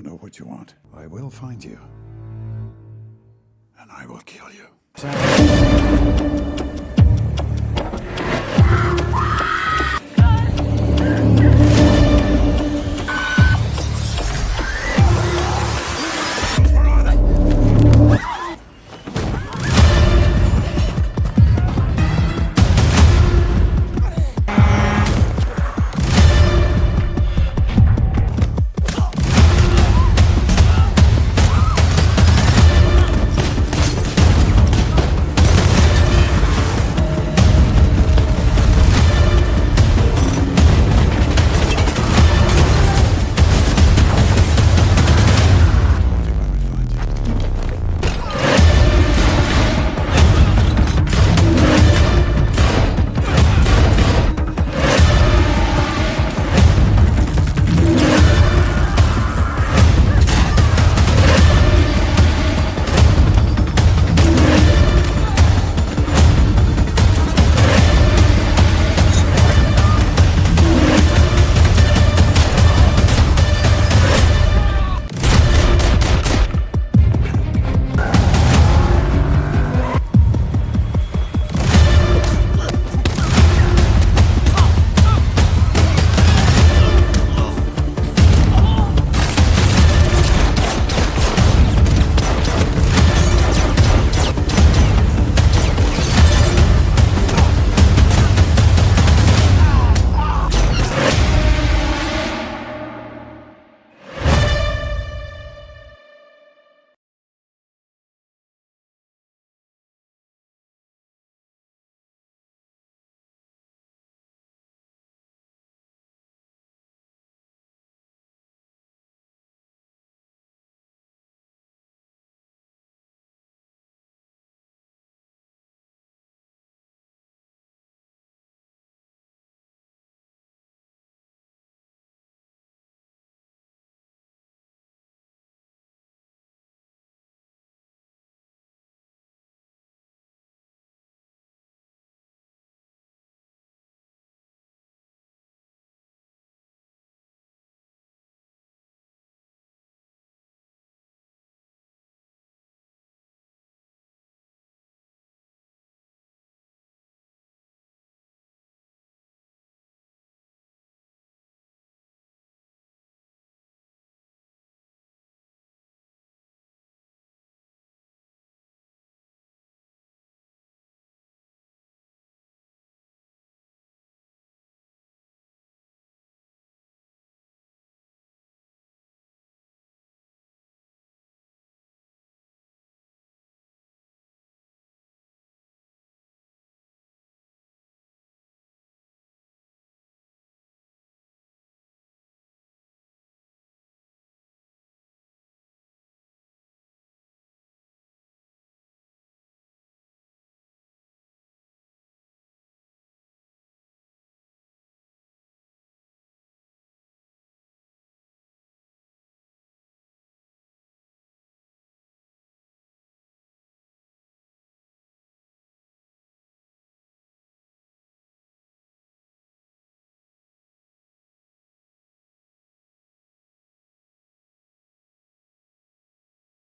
don't know what you want. I will find you. And I will kill you.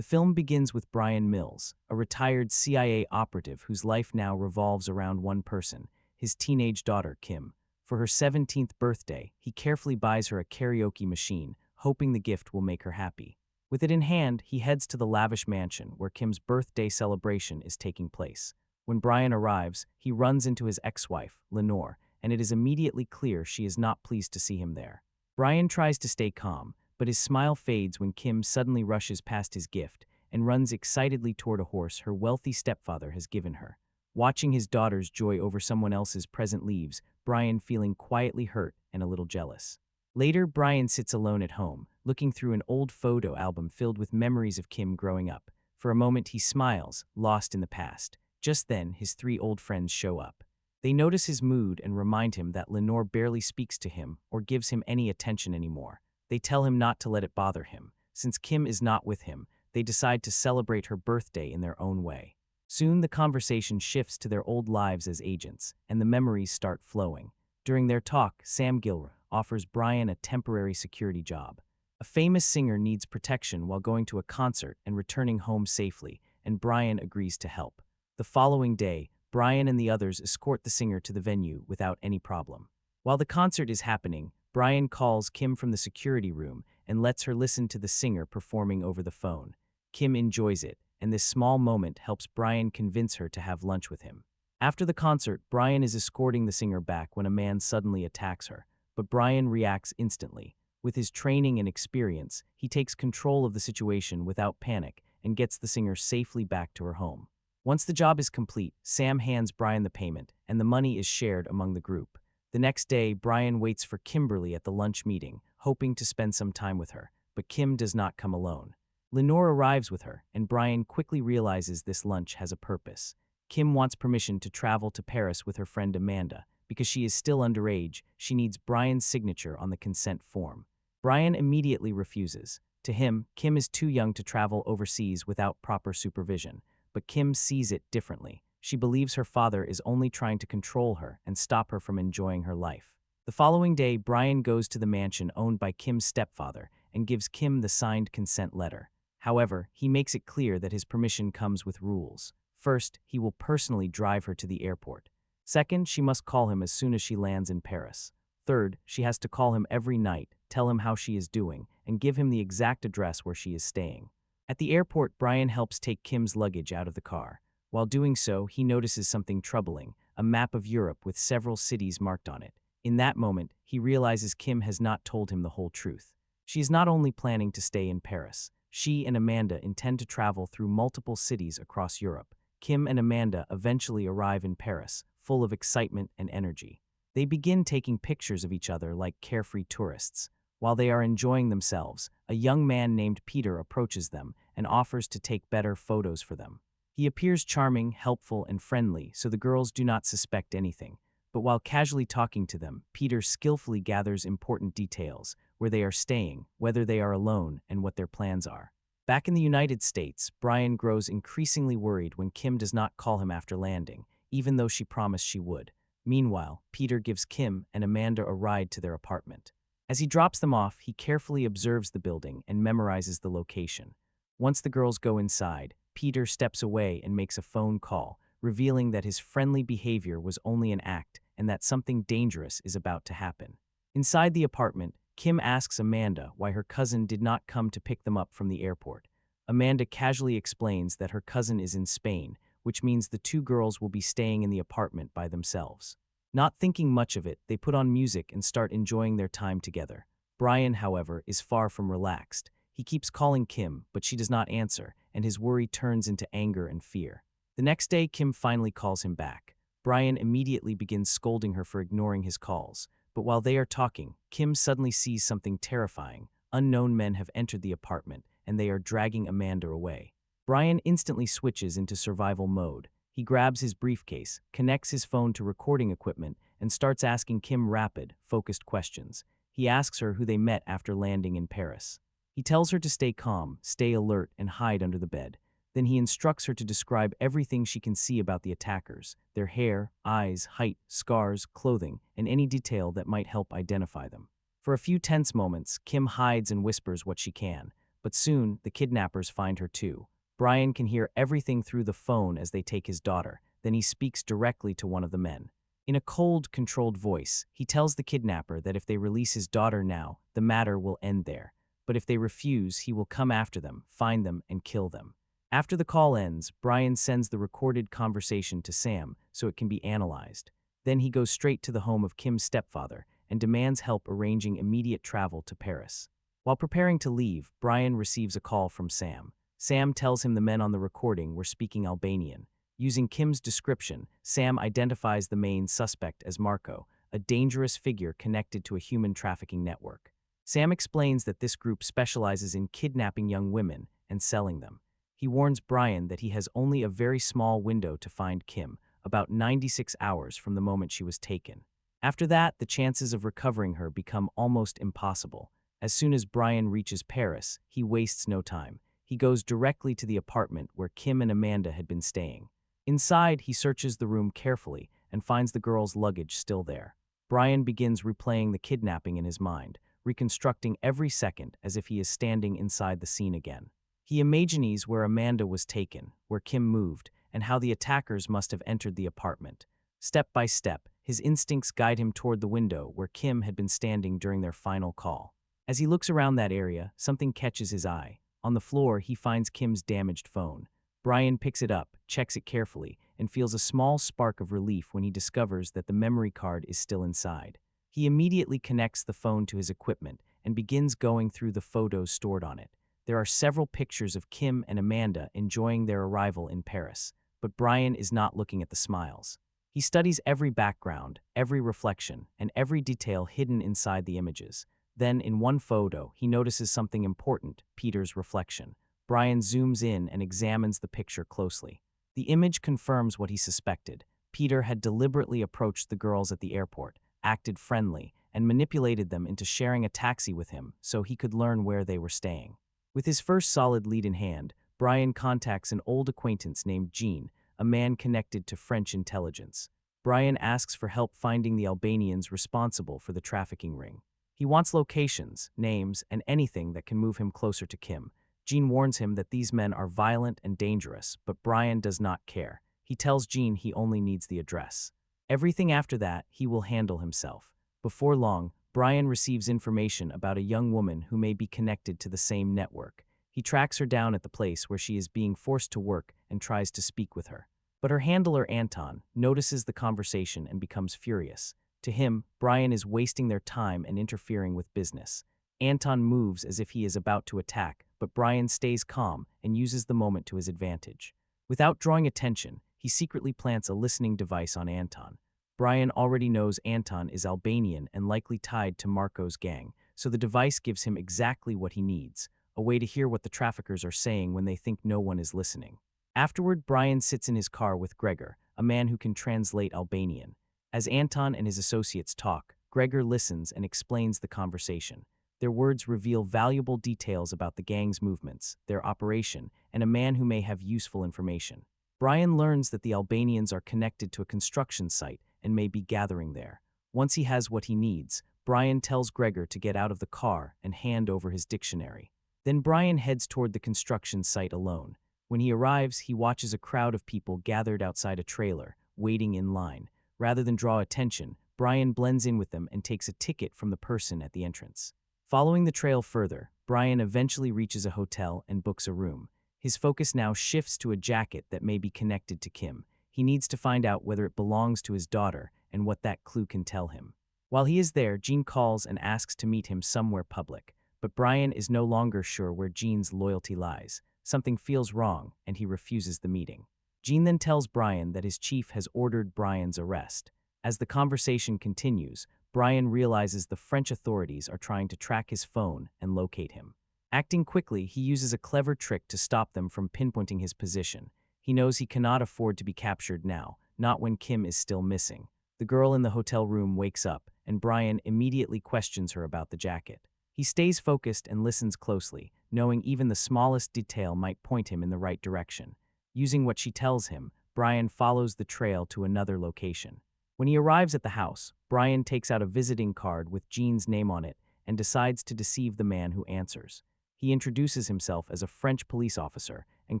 The film begins with Brian Mills, a retired CIA operative whose life now revolves around one person, his teenage daughter, Kim. For her 17th birthday, he carefully buys her a karaoke machine, hoping the gift will make her happy. With it in hand, he heads to the lavish mansion where Kim's birthday celebration is taking place. When Brian arrives, he runs into his ex-wife, Lenore, and it is immediately clear she is not pleased to see him there. Brian tries to stay calm, but his smile fades when Kim suddenly rushes past his gift and runs excitedly toward a horse her wealthy stepfather has given her. Watching his daughter's joy over someone else's present leaves Brian feeling quietly hurt and a little jealous. Later, Brian sits alone at home, looking through an old photo album filled with memories of Kim growing up. For a moment he smiles, lost in the past. Just then, his three old friends show up. They notice his mood and remind him that Lenore barely speaks to him or gives him any attention anymore. They tell him not to let it bother him. Since Kim is not with him, they decide to celebrate her birthday in their own way. Soon the conversation shifts to their old lives as agents, and the memories start flowing. During their talk, Sam Gilra offers Brian a temporary security job. A famous singer needs protection while going to a concert and returning home safely, and Brian agrees to help. The following day, Brian and the others escort the singer to the venue without any problem. While the concert is happening, Brian calls Kim from the security room and lets her listen to the singer performing over the phone. Kim enjoys it, and this small moment helps Brian convince her to have lunch with him. After the concert, Brian is escorting the singer back when a man suddenly attacks her, but Brian reacts instantly. With his training and experience, he takes control of the situation without panic and gets the singer safely back to her home. Once the job is complete, Sam hands Brian the payment, and the money is shared among the group. The next day, Brian waits for Kimberly at the lunch meeting, hoping to spend some time with her, but Kim does not come alone. Lenore arrives with her, and Brian quickly realizes this lunch has a purpose. Kim wants permission to travel to Paris with her friend Amanda. Because she is still underage, she needs Brian's signature on the consent form. Brian immediately refuses. To him, Kim is too young to travel overseas without proper supervision. But Kim sees it differently. She believes her father is only trying to control her and stop her from enjoying her life. The following day, Brian goes to the mansion owned by Kim's stepfather and gives Kim the signed consent letter. However, he makes it clear that his permission comes with rules. First, he will personally drive her to the airport. Second, she must call him as soon as she lands in Paris. Third, she has to call him every night, tell him how she is doing, and give him the exact address where she is staying. At the airport, Brian helps take Kim's luggage out of the car. While doing so, he notices something troubling, a map of Europe with several cities marked on it. In that moment, he realizes Kim has not told him the whole truth. She is not only planning to stay in Paris. She and Amanda intend to travel through multiple cities across Europe. Kim and Amanda eventually arrive in Paris, full of excitement and energy. They begin taking pictures of each other like carefree tourists. While they are enjoying themselves, a young man named Peter approaches them and offers to take better photos for them. He appears charming, helpful, and friendly, so the girls do not suspect anything. But while casually talking to them, Peter skillfully gathers important details, where they are staying, whether they are alone, and what their plans are. Back in the United States, Brian grows increasingly worried when Kim does not call him after landing, even though she promised she would. Meanwhile, Peter gives Kim and Amanda a ride to their apartment. As he drops them off, he carefully observes the building and memorizes the location. Once the girls go inside, Peter steps away and makes a phone call, revealing that his friendly behavior was only an act and that something dangerous is about to happen. Inside the apartment, Kim asks Amanda why her cousin did not come to pick them up from the airport. Amanda casually explains that her cousin is in Spain, which means the two girls will be staying in the apartment by themselves. Not thinking much of it, they put on music and start enjoying their time together. Brian, however, is far from relaxed. He keeps calling Kim, but she does not answer, and his worry turns into anger and fear. The next day, Kim finally calls him back. Brian immediately begins scolding her for ignoring his calls. But while they are talking, Kim suddenly sees something terrifying. Unknown men have entered the apartment, and they are dragging Amanda away. Brian instantly switches into survival mode. He grabs his briefcase, connects his phone to recording equipment, and starts asking Kim rapid, focused questions. He asks her who they met after landing in Paris. He tells her to stay calm, stay alert, and hide under the bed. Then he instructs her to describe everything she can see about the attackers, their hair, eyes, height, scars, clothing, and any detail that might help identify them. For a few tense moments, Kim hides and whispers what she can, but soon the kidnappers find her too. Brian can hear everything through the phone as they take his daughter. Then he speaks directly to one of the men. In a cold, controlled voice, he tells the kidnapper that if they release his daughter now, the matter will end there. But if they refuse, he will come after them, find them, and kill them. After the call ends, Brian sends the recorded conversation to Sam so it can be analyzed. Then he goes straight to the home of Kim's stepfather and demands help arranging immediate travel to Paris. While preparing to leave, Brian receives a call from Sam. Sam tells him the men on the recording were speaking Albanian. Using Kim's description, Sam identifies the main suspect as Marco, a dangerous figure connected to a human trafficking network. Sam explains that this group specializes in kidnapping young women and selling them. He warns Brian that he has only a very small window to find Kim, about 96 hours from the moment she was taken. After that, the chances of recovering her become almost impossible. As soon as Brian reaches Paris, he wastes no time. He goes directly to the apartment where Kim and Amanda had been staying. Inside, he searches the room carefully and finds the girls' luggage still there. Brian begins replaying the kidnapping in his mind, reconstructing every second as if he is standing inside the scene again. He imagines where Amanda was taken, where Kim moved, and how the attackers must have entered the apartment. Step by step, his instincts guide him toward the window where Kim had been standing during their final call. As he looks around that area, something catches his eye. On the floor, he finds Kim's damaged phone. Brian picks it up, checks it carefully, and feels a small spark of relief when he discovers that the memory card is still inside. He immediately connects the phone to his equipment and begins going through the photos stored on it. There are several pictures of Kim and Amanda enjoying their arrival in Paris, but Brian is not looking at the smiles. He studies every background, every reflection, and every detail hidden inside the images. Then, in one photo, he notices something important: Peter's reflection. Brian zooms in and examines the picture closely. The image confirms what he suspected. Peter had deliberately approached the girls at the airport, acted friendly, and manipulated them into sharing a taxi with him so he could learn where they were staying. With his first solid lead in hand, Brian contacts an old acquaintance named Jean, a man connected to French intelligence. Brian asks for help finding the Albanians responsible for the trafficking ring. He wants locations, names, and anything that can move him closer to Kim. Jean warns him that these men are violent and dangerous, but Brian does not care. He tells Jean he only needs the address. Everything after that, he will handle himself. Before long, Brian receives information about a young woman who may be connected to the same network. He tracks her down at the place where she is being forced to work and tries to speak with her. But her handler, Anton, notices the conversation and becomes furious. To him, Brian is wasting their time and interfering with business. Anton moves as if he is about to attack, but Brian stays calm and uses the moment to his advantage. Without drawing attention, he secretly plants a listening device on Anton. Brian already knows Anton is Albanian and likely tied to Marco's gang, so the device gives him exactly what he needs: a way to hear what the traffickers are saying when they think no one is listening. Afterward, Brian sits in his car with Gregor, a man who can translate Albanian. As Anton and his associates talk, Gregor listens and explains the conversation. Their words reveal valuable details about the gang's movements, their operation, and a man who may have useful information. Brian learns that the Albanians are connected to a construction site and may be gathering there. Once he has what he needs, Brian tells Gregor to get out of the car and hand over his dictionary. Then Brian heads toward the construction site alone. When he arrives, he watches a crowd of people gathered outside a trailer, waiting in line. Rather than draw attention, Brian blends in with them and takes a ticket from the person at the entrance. Following the trail further, Brian eventually reaches a hotel and books a room. His focus now shifts to a jacket that may be connected to Kim. He needs to find out whether it belongs to his daughter and what that clue can tell him. While he is there, Jean calls and asks to meet him somewhere public. But Brian is no longer sure where Jean's loyalty lies. Something feels wrong, and he refuses the meeting. Jean then tells Brian that his chief has ordered Brian's arrest. As the conversation continues, Brian realizes the French authorities are trying to track his phone and locate him. Acting quickly, he uses a clever trick to stop them from pinpointing his position. He knows he cannot afford to be captured now, not when Kim is still missing. The girl in the hotel room wakes up, and Brian immediately questions her about the jacket. He stays focused and listens closely, knowing even the smallest detail might point him in the right direction. Using what she tells him, Brian follows the trail to another location. When he arrives at the house, Brian takes out a visiting card with Jean's name on it and decides to deceive the man who answers. He introduces himself as a French police officer and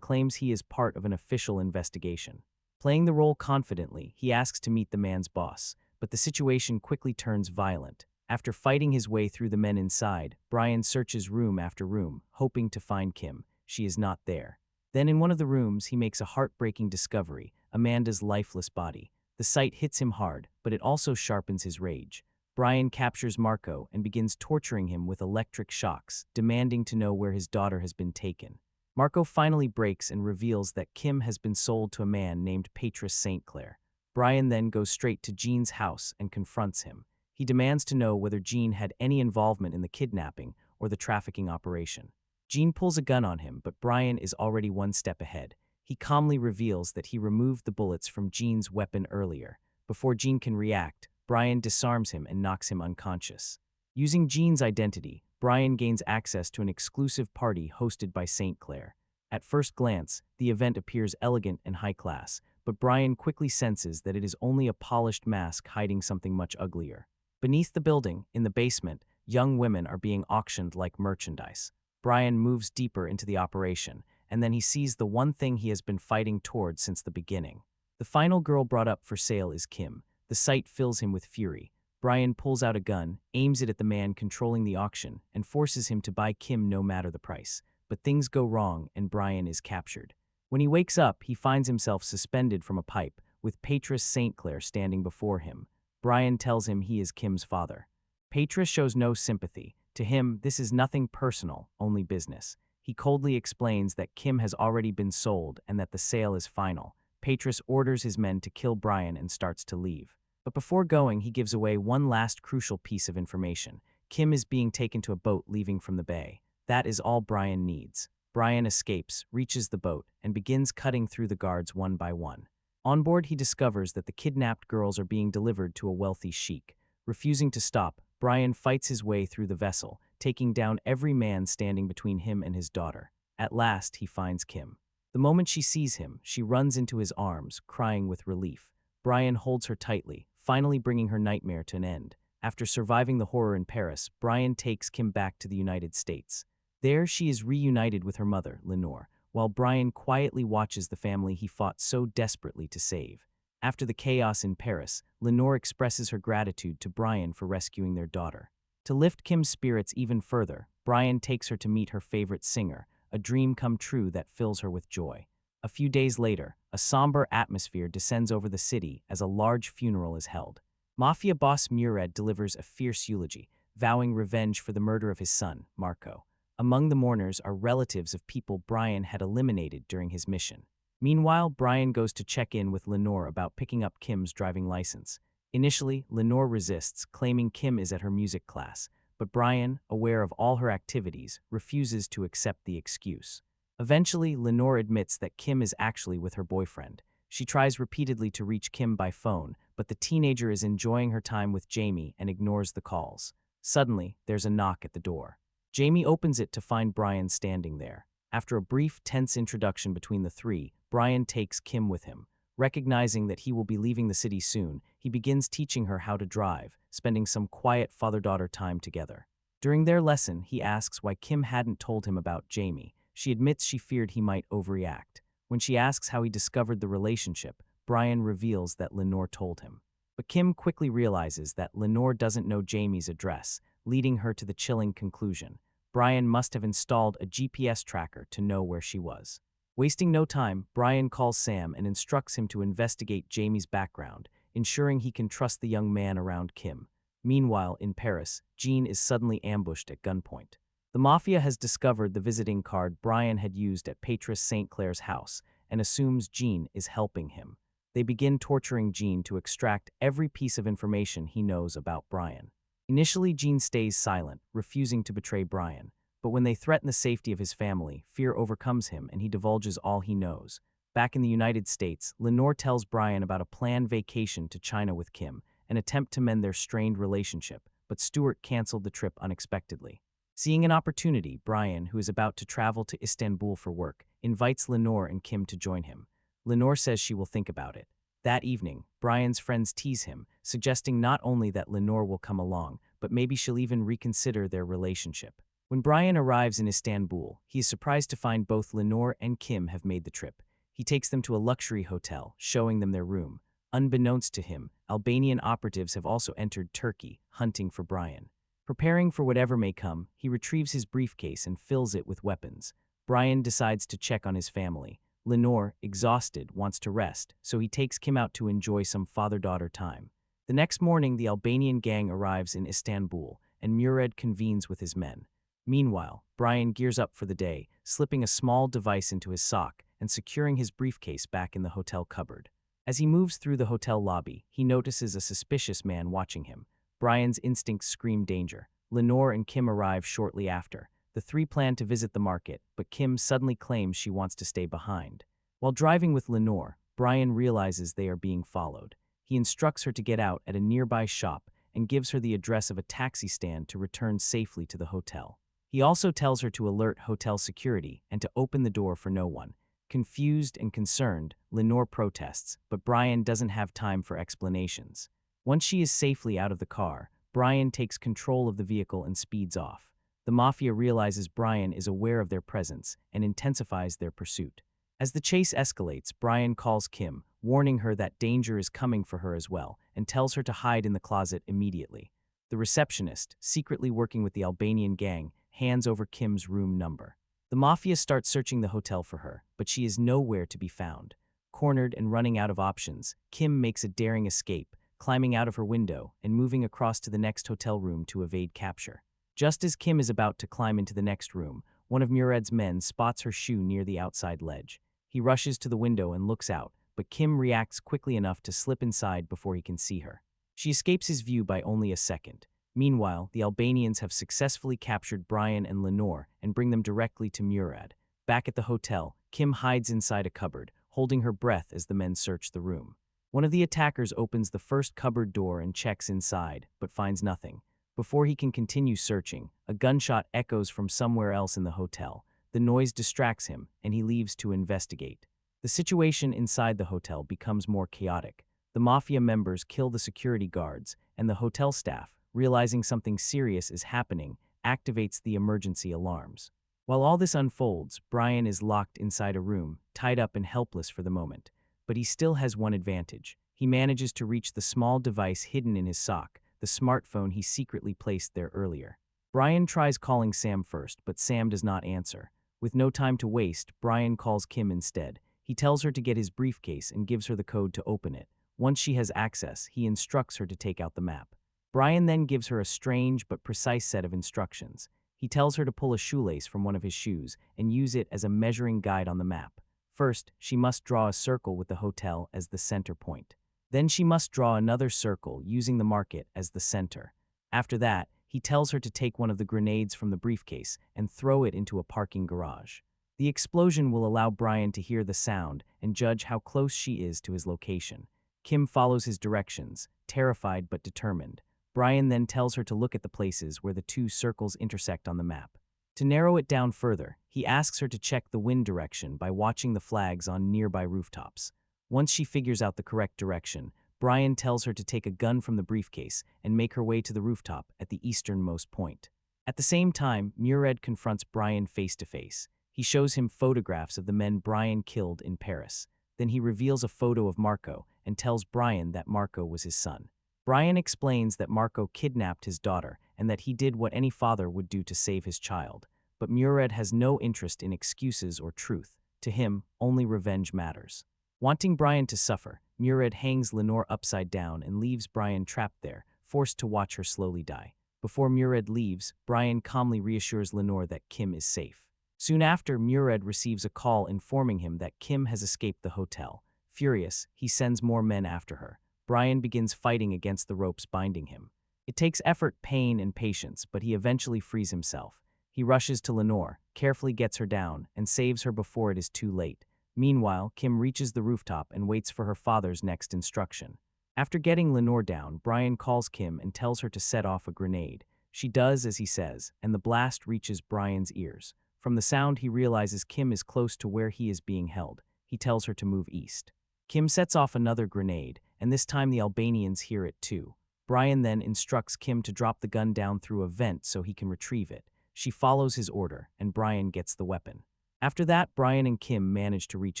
claims he is part of an official investigation. Playing the role confidently, he asks to meet the man's boss, but the situation quickly turns violent. After fighting his way through the men inside, Brian searches room after room, hoping to find Kim. She is not there. Then in one of the rooms, he makes a heartbreaking discovery: Amanda's lifeless body. The sight hits him hard, but it also sharpens his rage. Brian captures Marco and begins torturing him with electric shocks, demanding to know where his daughter has been taken. Marco finally breaks and reveals that Kim has been sold to a man named Patris St. Clair. Brian then goes straight to Jean's house and confronts him. He demands to know whether Jean had any involvement in the kidnapping or the trafficking operation. Jean pulls a gun on him, but Brian is already one step ahead. He calmly reveals that he removed the bullets from Jean's weapon earlier. Before Jean can react, Brian disarms him and knocks him unconscious. Using Jean's identity, Brian gains access to an exclusive party hosted by St. Clair. At first glance, the event appears elegant and high class, but Brian quickly senses that it is only a polished mask hiding something much uglier. Beneath the building, in the basement, young women are being auctioned like merchandise. Brian moves deeper into the operation, and then he sees the one thing he has been fighting toward since the beginning. The final girl brought up for sale is Kim. The sight fills him with fury. Brian pulls out a gun, aims it at the man controlling the auction, and forces him to buy Kim no matter the price. But things go wrong, and Brian is captured. When he wakes up, he finds himself suspended from a pipe, with Patris St. Clair standing before him. Brian tells him he is Kim's father. Patris shows no sympathy. To him, this is nothing personal, only business. He coldly explains that Kim has already been sold and that the sale is final. Patris orders his men to kill Brian and starts to leave. But before going, he gives away one last crucial piece of information. Kim is being taken to a boat leaving from the bay. That is all Brian needs. Brian escapes, reaches the boat, and begins cutting through the guards one by one. On board, he discovers that the kidnapped girls are being delivered to a wealthy sheik. Refusing to stop, Brian fights his way through the vessel, taking down every man standing between him and his daughter. At last, he finds Kim. The moment she sees him, she runs into his arms, crying with relief. Brian holds her tightly, finally bringing her nightmare to an end. After surviving the horror in Paris, Brian takes Kim back to the United States. There, she is reunited with her mother, Lenore, while Brian quietly watches the family he fought so desperately to save. After the chaos in Paris, Lenore expresses her gratitude to Brian for rescuing their daughter. To lift Kim's spirits even further, Brian takes her to meet her favorite singer, a dream come true that fills her with joy. A few days later, a somber atmosphere descends over the city as a large funeral is held. Mafia boss Murad delivers a fierce eulogy, vowing revenge for the murder of his son, Marco. Among the mourners are relatives of people Brian had eliminated during his mission. Meanwhile, Brian goes to check in with Lenore about picking up Kim's driving license. Initially, Lenore resists, claiming Kim is at her music class, but Brian, aware of all her activities, refuses to accept the excuse. Eventually, Lenore admits that Kim is actually with her boyfriend. She tries repeatedly to reach Kim by phone, but the teenager is enjoying her time with Jamie and ignores the calls. Suddenly, there's a knock at the door. Jamie opens it to find Brian standing there. After a brief, tense introduction between the three, Brian takes Kim with him. Recognizing that he will be leaving the city soon, he begins teaching her how to drive, spending some quiet father-daughter time together. During their lesson, he asks why Kim hadn't told him about Jamie. She admits she feared he might overreact. When she asks how he discovered the relationship, Brian reveals that Lenore told him. But Kim quickly realizes that Lenore doesn't know Jamie's address, leading her to the chilling conclusion. Brian must have installed a GPS tracker to know where she was. Wasting no time, Brian calls Sam and instructs him to investigate Jamie's background, ensuring he can trust the young man around Kim. Meanwhile, in Paris, Jean is suddenly ambushed at gunpoint. The Mafia has discovered the visiting card Brian had used at Patris St. Clair's house and assumes Jean is helping him. They begin torturing Jean to extract every piece of information he knows about Brian. Initially, Jean stays silent, refusing to betray Brian. But when they threaten the safety of his family, fear overcomes him and he divulges all he knows. Back in the United States, Lenore tells Brian about a planned vacation to China with Kim, an attempt to mend their strained relationship, but Stuart canceled the trip unexpectedly. Seeing an opportunity, Brian, who is about to travel to Istanbul for work, invites Lenore and Kim to join him. Lenore says she will think about it. That evening, Brian's friends tease him, suggesting not only that Lenore will come along, but maybe she'll even reconsider their relationship. When Brian arrives in Istanbul, he is surprised to find both Lenore and Kim have made the trip. He takes them to a luxury hotel, showing them their room. Unbeknownst to him, Albanian operatives have also entered Turkey, hunting for Brian. Preparing for whatever may come, he retrieves his briefcase and fills it with weapons. Brian decides to check on his family. Lenore, exhausted, wants to rest, so he takes Kim out to enjoy some father-daughter time. The next morning, the Albanian gang arrives in Istanbul, and Murad convenes with his men. Meanwhile, Brian gears up for the day, slipping a small device into his sock and securing his briefcase back in the hotel cupboard. As he moves through the hotel lobby, he notices a suspicious man watching him. Brian's instincts scream danger. Lenore and Kim arrive shortly after. The three plan to visit the market, but Kim suddenly claims she wants to stay behind. While driving with Lenore, Brian realizes they are being followed. He instructs her to get out at a nearby shop and gives her the address of a taxi stand to return safely to the hotel. He also tells her to alert hotel security and to open the door for no one. Confused and concerned, Lenore protests, but Brian doesn't have time for explanations. Once she is safely out of the car, Brian takes control of the vehicle and speeds off. The Mafia realizes Brian is aware of their presence and intensifies their pursuit. As the chase escalates, Brian calls Kim, warning her that danger is coming for her as well, and tells her to hide in the closet immediately. The receptionist, secretly working with the Albanian gang, hands over Kim's room number. The Mafia starts searching the hotel for her, but she is nowhere to be found. Cornered and running out of options, Kim makes a daring escape, climbing out of her window and moving across to the next hotel room to evade capture. Just as Kim is about to climb into the next room, one of Murad's men spots her shoe near the outside ledge. He rushes to the window and looks out, but Kim reacts quickly enough to slip inside before he can see her. She escapes his view by only a second. Meanwhile, the Albanians have successfully captured Brian and Lenore and bring them directly to Murad. Back at the hotel, Kim hides inside a cupboard, holding her breath as the men search the room. One of the attackers opens the first cupboard door and checks inside, but finds nothing. Before he can continue searching, a gunshot echoes from somewhere else in the hotel. The noise distracts him, and he leaves to investigate. The situation inside the hotel becomes more chaotic. The Mafia members kill the security guards, and the hotel staff, realizing something serious is happening, activates the emergency alarms. While all this unfolds, Brian is locked inside a room, tied up and helpless for the moment. But he still has one advantage. He manages to reach the small device hidden in his sock, the smartphone he secretly placed there earlier. Brian tries calling Sam first, but Sam does not answer. With no time to waste, Brian calls Kim instead. He tells her to get his briefcase and gives her the code to open it. Once she has access, he instructs her to take out the map. Brian then gives her a strange but precise set of instructions. He tells her to pull a shoelace from one of his shoes and use it as a measuring guide on the map. First, she must draw a circle with the hotel as the center point. Then she must draw another circle using the market as the center. After that, he tells her to take one of the grenades from the briefcase and throw it into a parking garage. The explosion will allow Brian to hear the sound and judge how close she is to his location. Kim follows his directions, terrified but determined. Brian then tells her to look at the places where the two circles intersect on the map. To narrow it down further, he asks her to check the wind direction by watching the flags on nearby rooftops. Once she figures out the correct direction, Brian tells her to take a gun from the briefcase and make her way to the rooftop at the easternmost point. At the same time, Murad confronts Brian face to face. He shows him photographs of the men Brian killed in Paris. Then he reveals a photo of Marco and tells Brian that Marco was his son. Brian explains that Marco kidnapped his daughter and that he did what any father would do to save his child. But Murad has no interest in excuses or truth. To him, only revenge matters. Wanting Brian to suffer, Murad hangs Lenore upside down and leaves Brian trapped there, forced to watch her slowly die. Before Murad leaves, Brian calmly reassures Lenore that Kim is safe. Soon after, Murad receives a call informing him that Kim has escaped the hotel. Furious, he sends more men after her. Brian begins fighting against the ropes binding him. It takes effort, pain, and patience, but he eventually frees himself. He rushes to Lenore, carefully gets her down, and saves her before it is too late. Meanwhile, Kim reaches the rooftop and waits for her father's next instruction. After getting Lenore down, Brian calls Kim and tells her to set off a grenade. She does as he says, and the blast reaches Brian's ears. From the sound, he realizes Kim is close to where he is being held. He tells her to move east. Kim sets off another grenade, and this time the Albanians hear it too. Brian then instructs Kim to drop the gun down through a vent so he can retrieve it. She follows his order, and Brian gets the weapon. After that, Brian and Kim manage to reach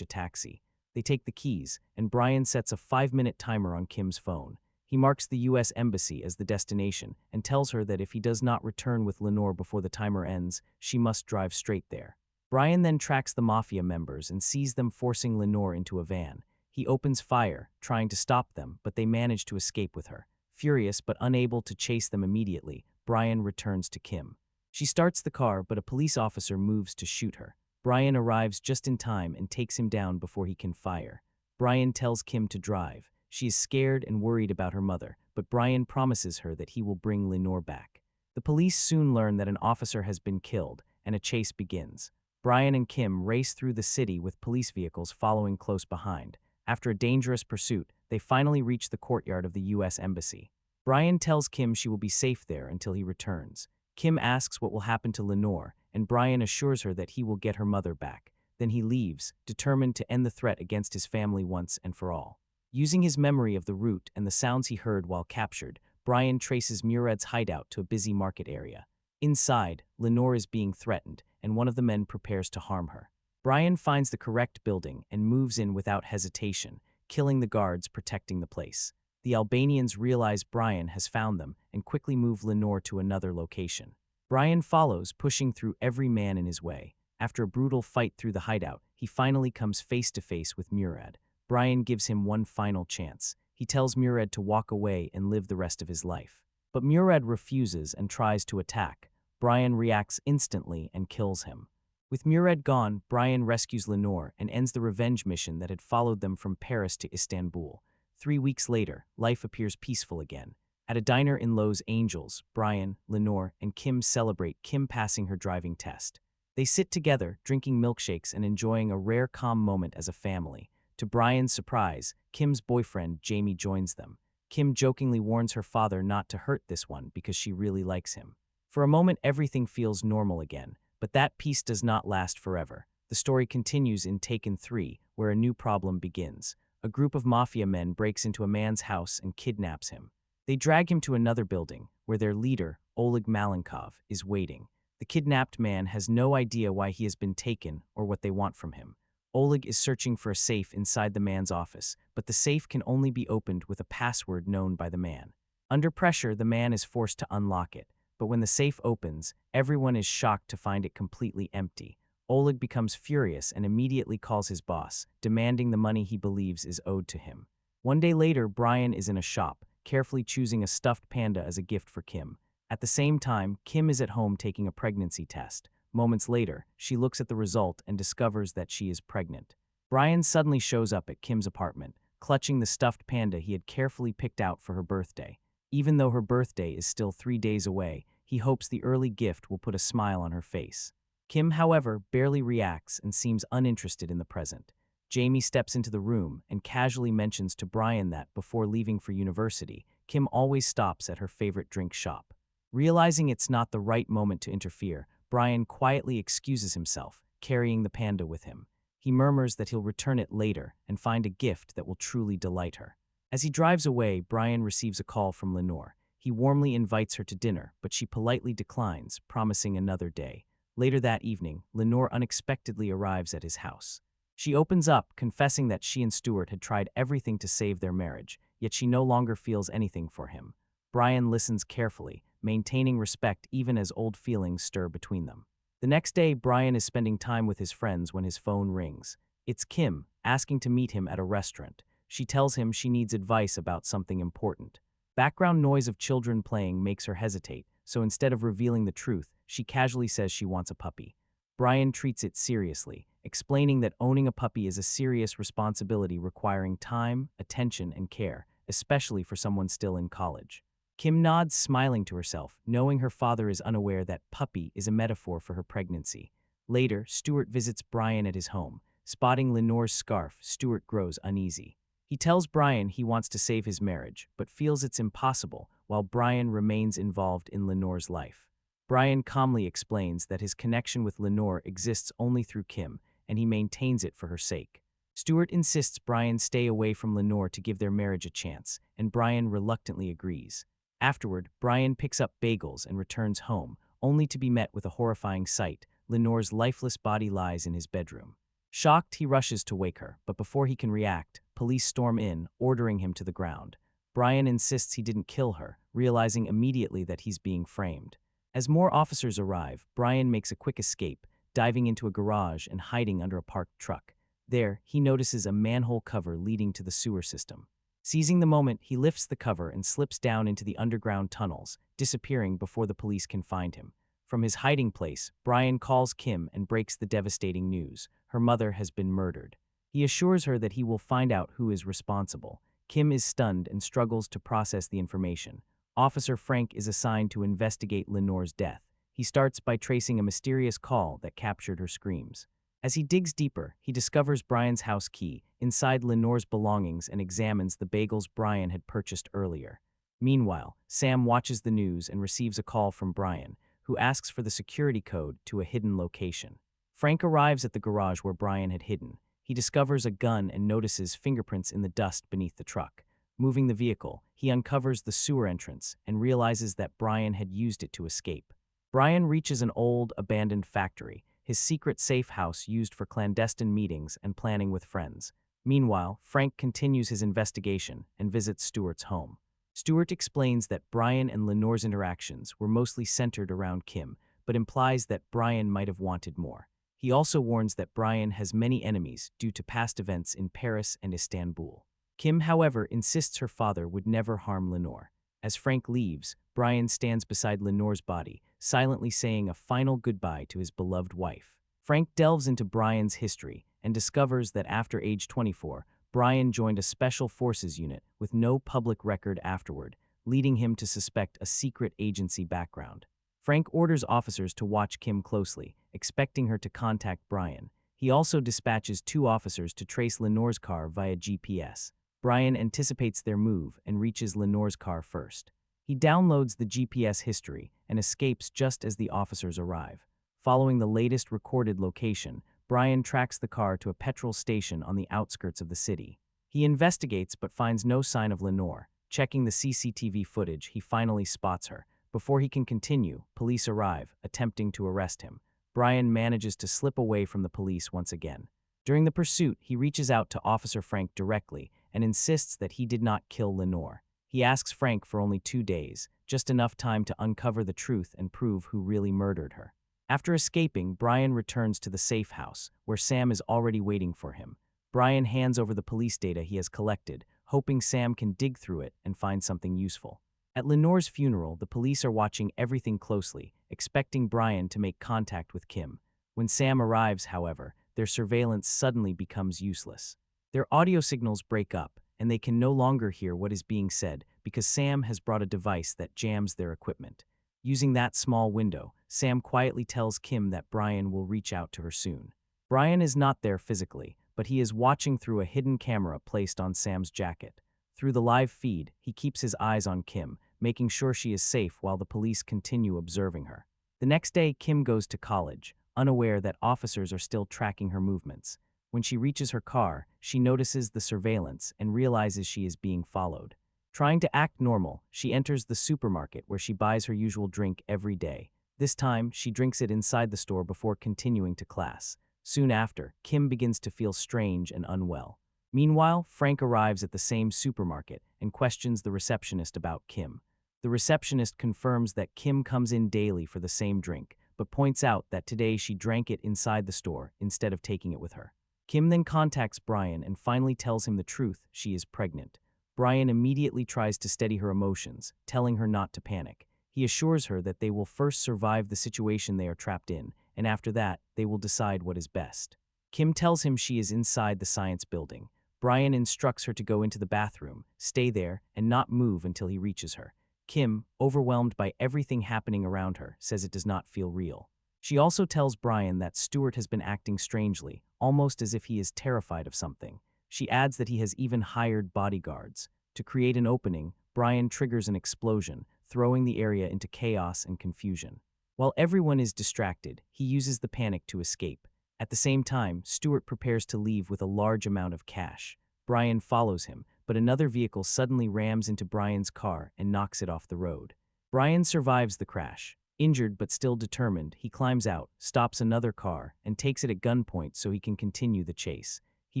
a taxi. They take the keys, and Brian sets a 5-minute timer on Kim's phone. He marks the U.S. Embassy as the destination and tells her that if he does not return with Lenore before the timer ends, she must drive straight there. Brian then tracks the Mafia members and sees them forcing Lenore into a van. He opens fire, trying to stop them, but they manage to escape with her. Furious but unable to chase them immediately, Brian returns to Kim. She starts the car, but a police officer moves to shoot her. Brian arrives just in time and takes him down before he can fire. Brian tells Kim to drive. She is scared and worried about her mother, but Brian promises her that he will bring Lenore back. The police soon learn that an officer has been killed, and a chase begins. Brian and Kim race through the city with police vehicles following close behind. After a dangerous pursuit, they finally reach the courtyard of the U.S. Embassy. Brian tells Kim she will be safe there until he returns. Kim asks what will happen to Lenore, and Brian assures her that he will get her mother back. Then he leaves, determined to end the threat against his family once and for all. Using his memory of the route and the sounds he heard while captured, Brian traces Murad's hideout to a busy market area. Inside, Lenore is being threatened, and one of the men prepares to harm her. Brian finds the correct building and moves in without hesitation, killing the guards protecting the place. The Albanians realize Brian has found them and quickly move Lenore to another location. Brian follows, pushing through every man in his way. After a brutal fight through the hideout, he finally comes face to face with Murad. Brian gives him one final chance. He tells Murad to walk away and live the rest of his life. But Murad refuses and tries to attack. Brian reacts instantly and kills him. With Murad gone, Brian rescues Lenore and ends the revenge mission that had followed them from Paris to Istanbul. 3 weeks later, life appears peaceful again. At a diner in Los Angeles, Brian, Lenore, and Kim celebrate Kim passing her driving test. They sit together, drinking milkshakes and enjoying a rare calm moment as a family. To Brian's surprise, Kim's boyfriend, Jamie, joins them. Kim jokingly warns her father not to hurt this one because she really likes him. For a moment, everything feels normal again, but that peace does not last forever. The story continues in Taken 3, where a new problem begins. A group of mafia men breaks into a man's house and kidnaps him. They drag him to another building, where their leader, Oleg Malenkov, is waiting. The kidnapped man has no idea why he has been taken or what they want from him. Oleg is searching for a safe inside the man's office, but the safe can only be opened with a password known by the man. Under pressure, the man is forced to unlock it, but when the safe opens, everyone is shocked to find it completely empty. Oleg becomes furious and immediately calls his boss, demanding the money he believes is owed to him. One day later, Brian is in a shop, carefully choosing a stuffed panda as a gift for Kim. At the same time, Kim is at home taking a pregnancy test. Moments later, she looks at the result and discovers that she is pregnant. Brian suddenly shows up at Kim's apartment, clutching the stuffed panda he had carefully picked out for her birthday. Even though her birthday is still 3 days away, he hopes the early gift will put a smile on her face. Kim, however, barely reacts and seems uninterested in the present. Jamie steps into the room and casually mentions to Brian that, before leaving for university, Kim always stops at her favorite drink shop. Realizing it's not the right moment to interfere, Brian quietly excuses himself, carrying the panda with him. He murmurs that he'll return it later and find a gift that will truly delight her. As he drives away, Brian receives a call from Lenore. He warmly invites her to dinner, but she politely declines, promising another day. Later that evening, Lenore unexpectedly arrives at his house. She opens up, confessing that she and Stuart had tried everything to save their marriage, yet she no longer feels anything for him. Brian listens carefully, maintaining respect even as old feelings stir between them. The next day, Brian is spending time with his friends when his phone rings. It's Kim, asking to meet him at a restaurant. She tells him she needs advice about something important. Background noise of children playing makes her hesitate, so instead of revealing the truth, she casually says she wants a puppy. Brian treats it seriously, explaining that owning a puppy is a serious responsibility requiring time, attention, and care, especially for someone still in college. Kim nods, smiling to herself, knowing her father is unaware that puppy is a metaphor for her pregnancy. Later, Stuart visits Brian at his home. Spotting Lenore's scarf, Stuart grows uneasy. He tells Brian he wants to save his marriage, but feels it's impossible, while Brian remains involved in Lenore's life. Brian calmly explains that his connection with Lenore exists only through Kim, and he maintains it for her sake. Stuart insists Brian stay away from Lenore to give their marriage a chance, and Brian reluctantly agrees. Afterward, Brian picks up bagels and returns home, only to be met with a horrifying sight. Lenore's lifeless body lies in his bedroom. Shocked, he rushes to wake her, but before he can react, police storm in, ordering him to the ground. Brian insists he didn't kill her, realizing immediately that he's being framed. As more officers arrive, Brian makes a quick escape, diving into a garage and hiding under a parked truck. There, he notices a manhole cover leading to the sewer system. Seizing the moment, he lifts the cover and slips down into the underground tunnels, disappearing before the police can find him. From his hiding place, Brian calls Kim and breaks the devastating news. Her mother has been murdered. He assures her that he will find out who is responsible. Kim is stunned and struggles to process the information. Officer Frank is assigned to investigate Lenore's death. He starts by tracing a mysterious call that captured her screams. As he digs deeper, he discovers Brian's house key inside Lenore's belongings and examines the bagels Brian had purchased earlier. Meanwhile, Sam watches the news and receives a call from Brian, who asks for the security code to a hidden location. Frank arrives at the garage where Brian had hidden. He discovers a gun and notices fingerprints in the dust beneath the truck. Moving the vehicle, he uncovers the sewer entrance and realizes that Brian had used it to escape. Brian reaches an old, abandoned factory, his secret safe house used for clandestine meetings and planning with friends. Meanwhile, Frank continues his investigation and visits Stuart's home. Stuart explains that Brian and Lenore's interactions were mostly centered around Kim, but implies that Brian might have wanted more. He also warns that Brian has many enemies due to past events in Paris and Istanbul. Kim, however, insists her father would never harm Lenore. As Frank leaves, Brian stands beside Lenore's body, silently saying a final goodbye to his beloved wife. Frank delves into Brian's history and discovers that after age 24, Brian joined a special forces unit with no public record afterward, leading him to suspect a secret agency background. Frank orders officers to watch Kim closely, expecting her to contact Brian. He also dispatches 2 officers to trace Lenore's car via GPS. Brian anticipates their move and reaches Lenore's car first. He downloads the GPS history and escapes just as the officers arrive. Following the latest recorded location, Brian tracks the car to a petrol station on the outskirts of the city. He investigates but finds no sign of Lenore. Checking the CCTV footage, he finally spots her. Before he can continue, police arrive, attempting to arrest him. Brian manages to slip away from the police once again. During the pursuit, he reaches out to Officer Frank directly and insists that he did not kill Lenore. He asks Frank for only 2 days, just enough time to uncover the truth and prove who really murdered her. After escaping, Brian returns to the safe house, where Sam is already waiting for him. Brian hands over the police data he has collected, hoping Sam can dig through it and find something useful. At Lenore's funeral, the police are watching everything closely, expecting Brian to make contact with Kim. When Sam arrives, however, their surveillance suddenly becomes useless. Their audio signals break up, and they can no longer hear what is being said because Sam has brought a device that jams their equipment. Using that small window, Sam quietly tells Kim that Brian will reach out to her soon. Brian is not there physically, but he is watching through a hidden camera placed on Sam's jacket. Through the live feed, he keeps his eyes on Kim, making sure she is safe while the police continue observing her. The next day, Kim goes to college, unaware that officers are still tracking her movements. When she reaches her car, she notices the surveillance and realizes she is being followed. Trying to act normal, she enters the supermarket where she buys her usual drink every day. This time, she drinks it inside the store before continuing to class. Soon after, Kim begins to feel strange and unwell. Meanwhile, Frank arrives at the same supermarket and questions the receptionist about Kim. The receptionist confirms that Kim comes in daily for the same drink, but points out that today she drank it inside the store instead of taking it with her. Kim then contacts Brian and finally tells him the truth: she is pregnant. Brian immediately tries to steady her emotions, telling her not to panic. He assures her that they will first survive the situation they are trapped in, and after that, they will decide what is best. Kim tells him she is inside the science building. Brian instructs her to go into the bathroom, stay there, and not move until he reaches her. Kim, overwhelmed by everything happening around her, says it does not feel real. She also tells Brian that Stuart has been acting strangely, almost as if he is terrified of something. She adds that he has even hired bodyguards. To create an opening, Brian triggers an explosion, throwing the area into chaos and confusion. While everyone is distracted, he uses the panic to escape. At the same time, Stuart prepares to leave with a large amount of cash. Brian follows him, but another vehicle suddenly rams into Brian's car and knocks it off the road. Brian survives the crash. Injured but still determined, he climbs out, stops another car, and takes it at gunpoint so he can continue the chase. He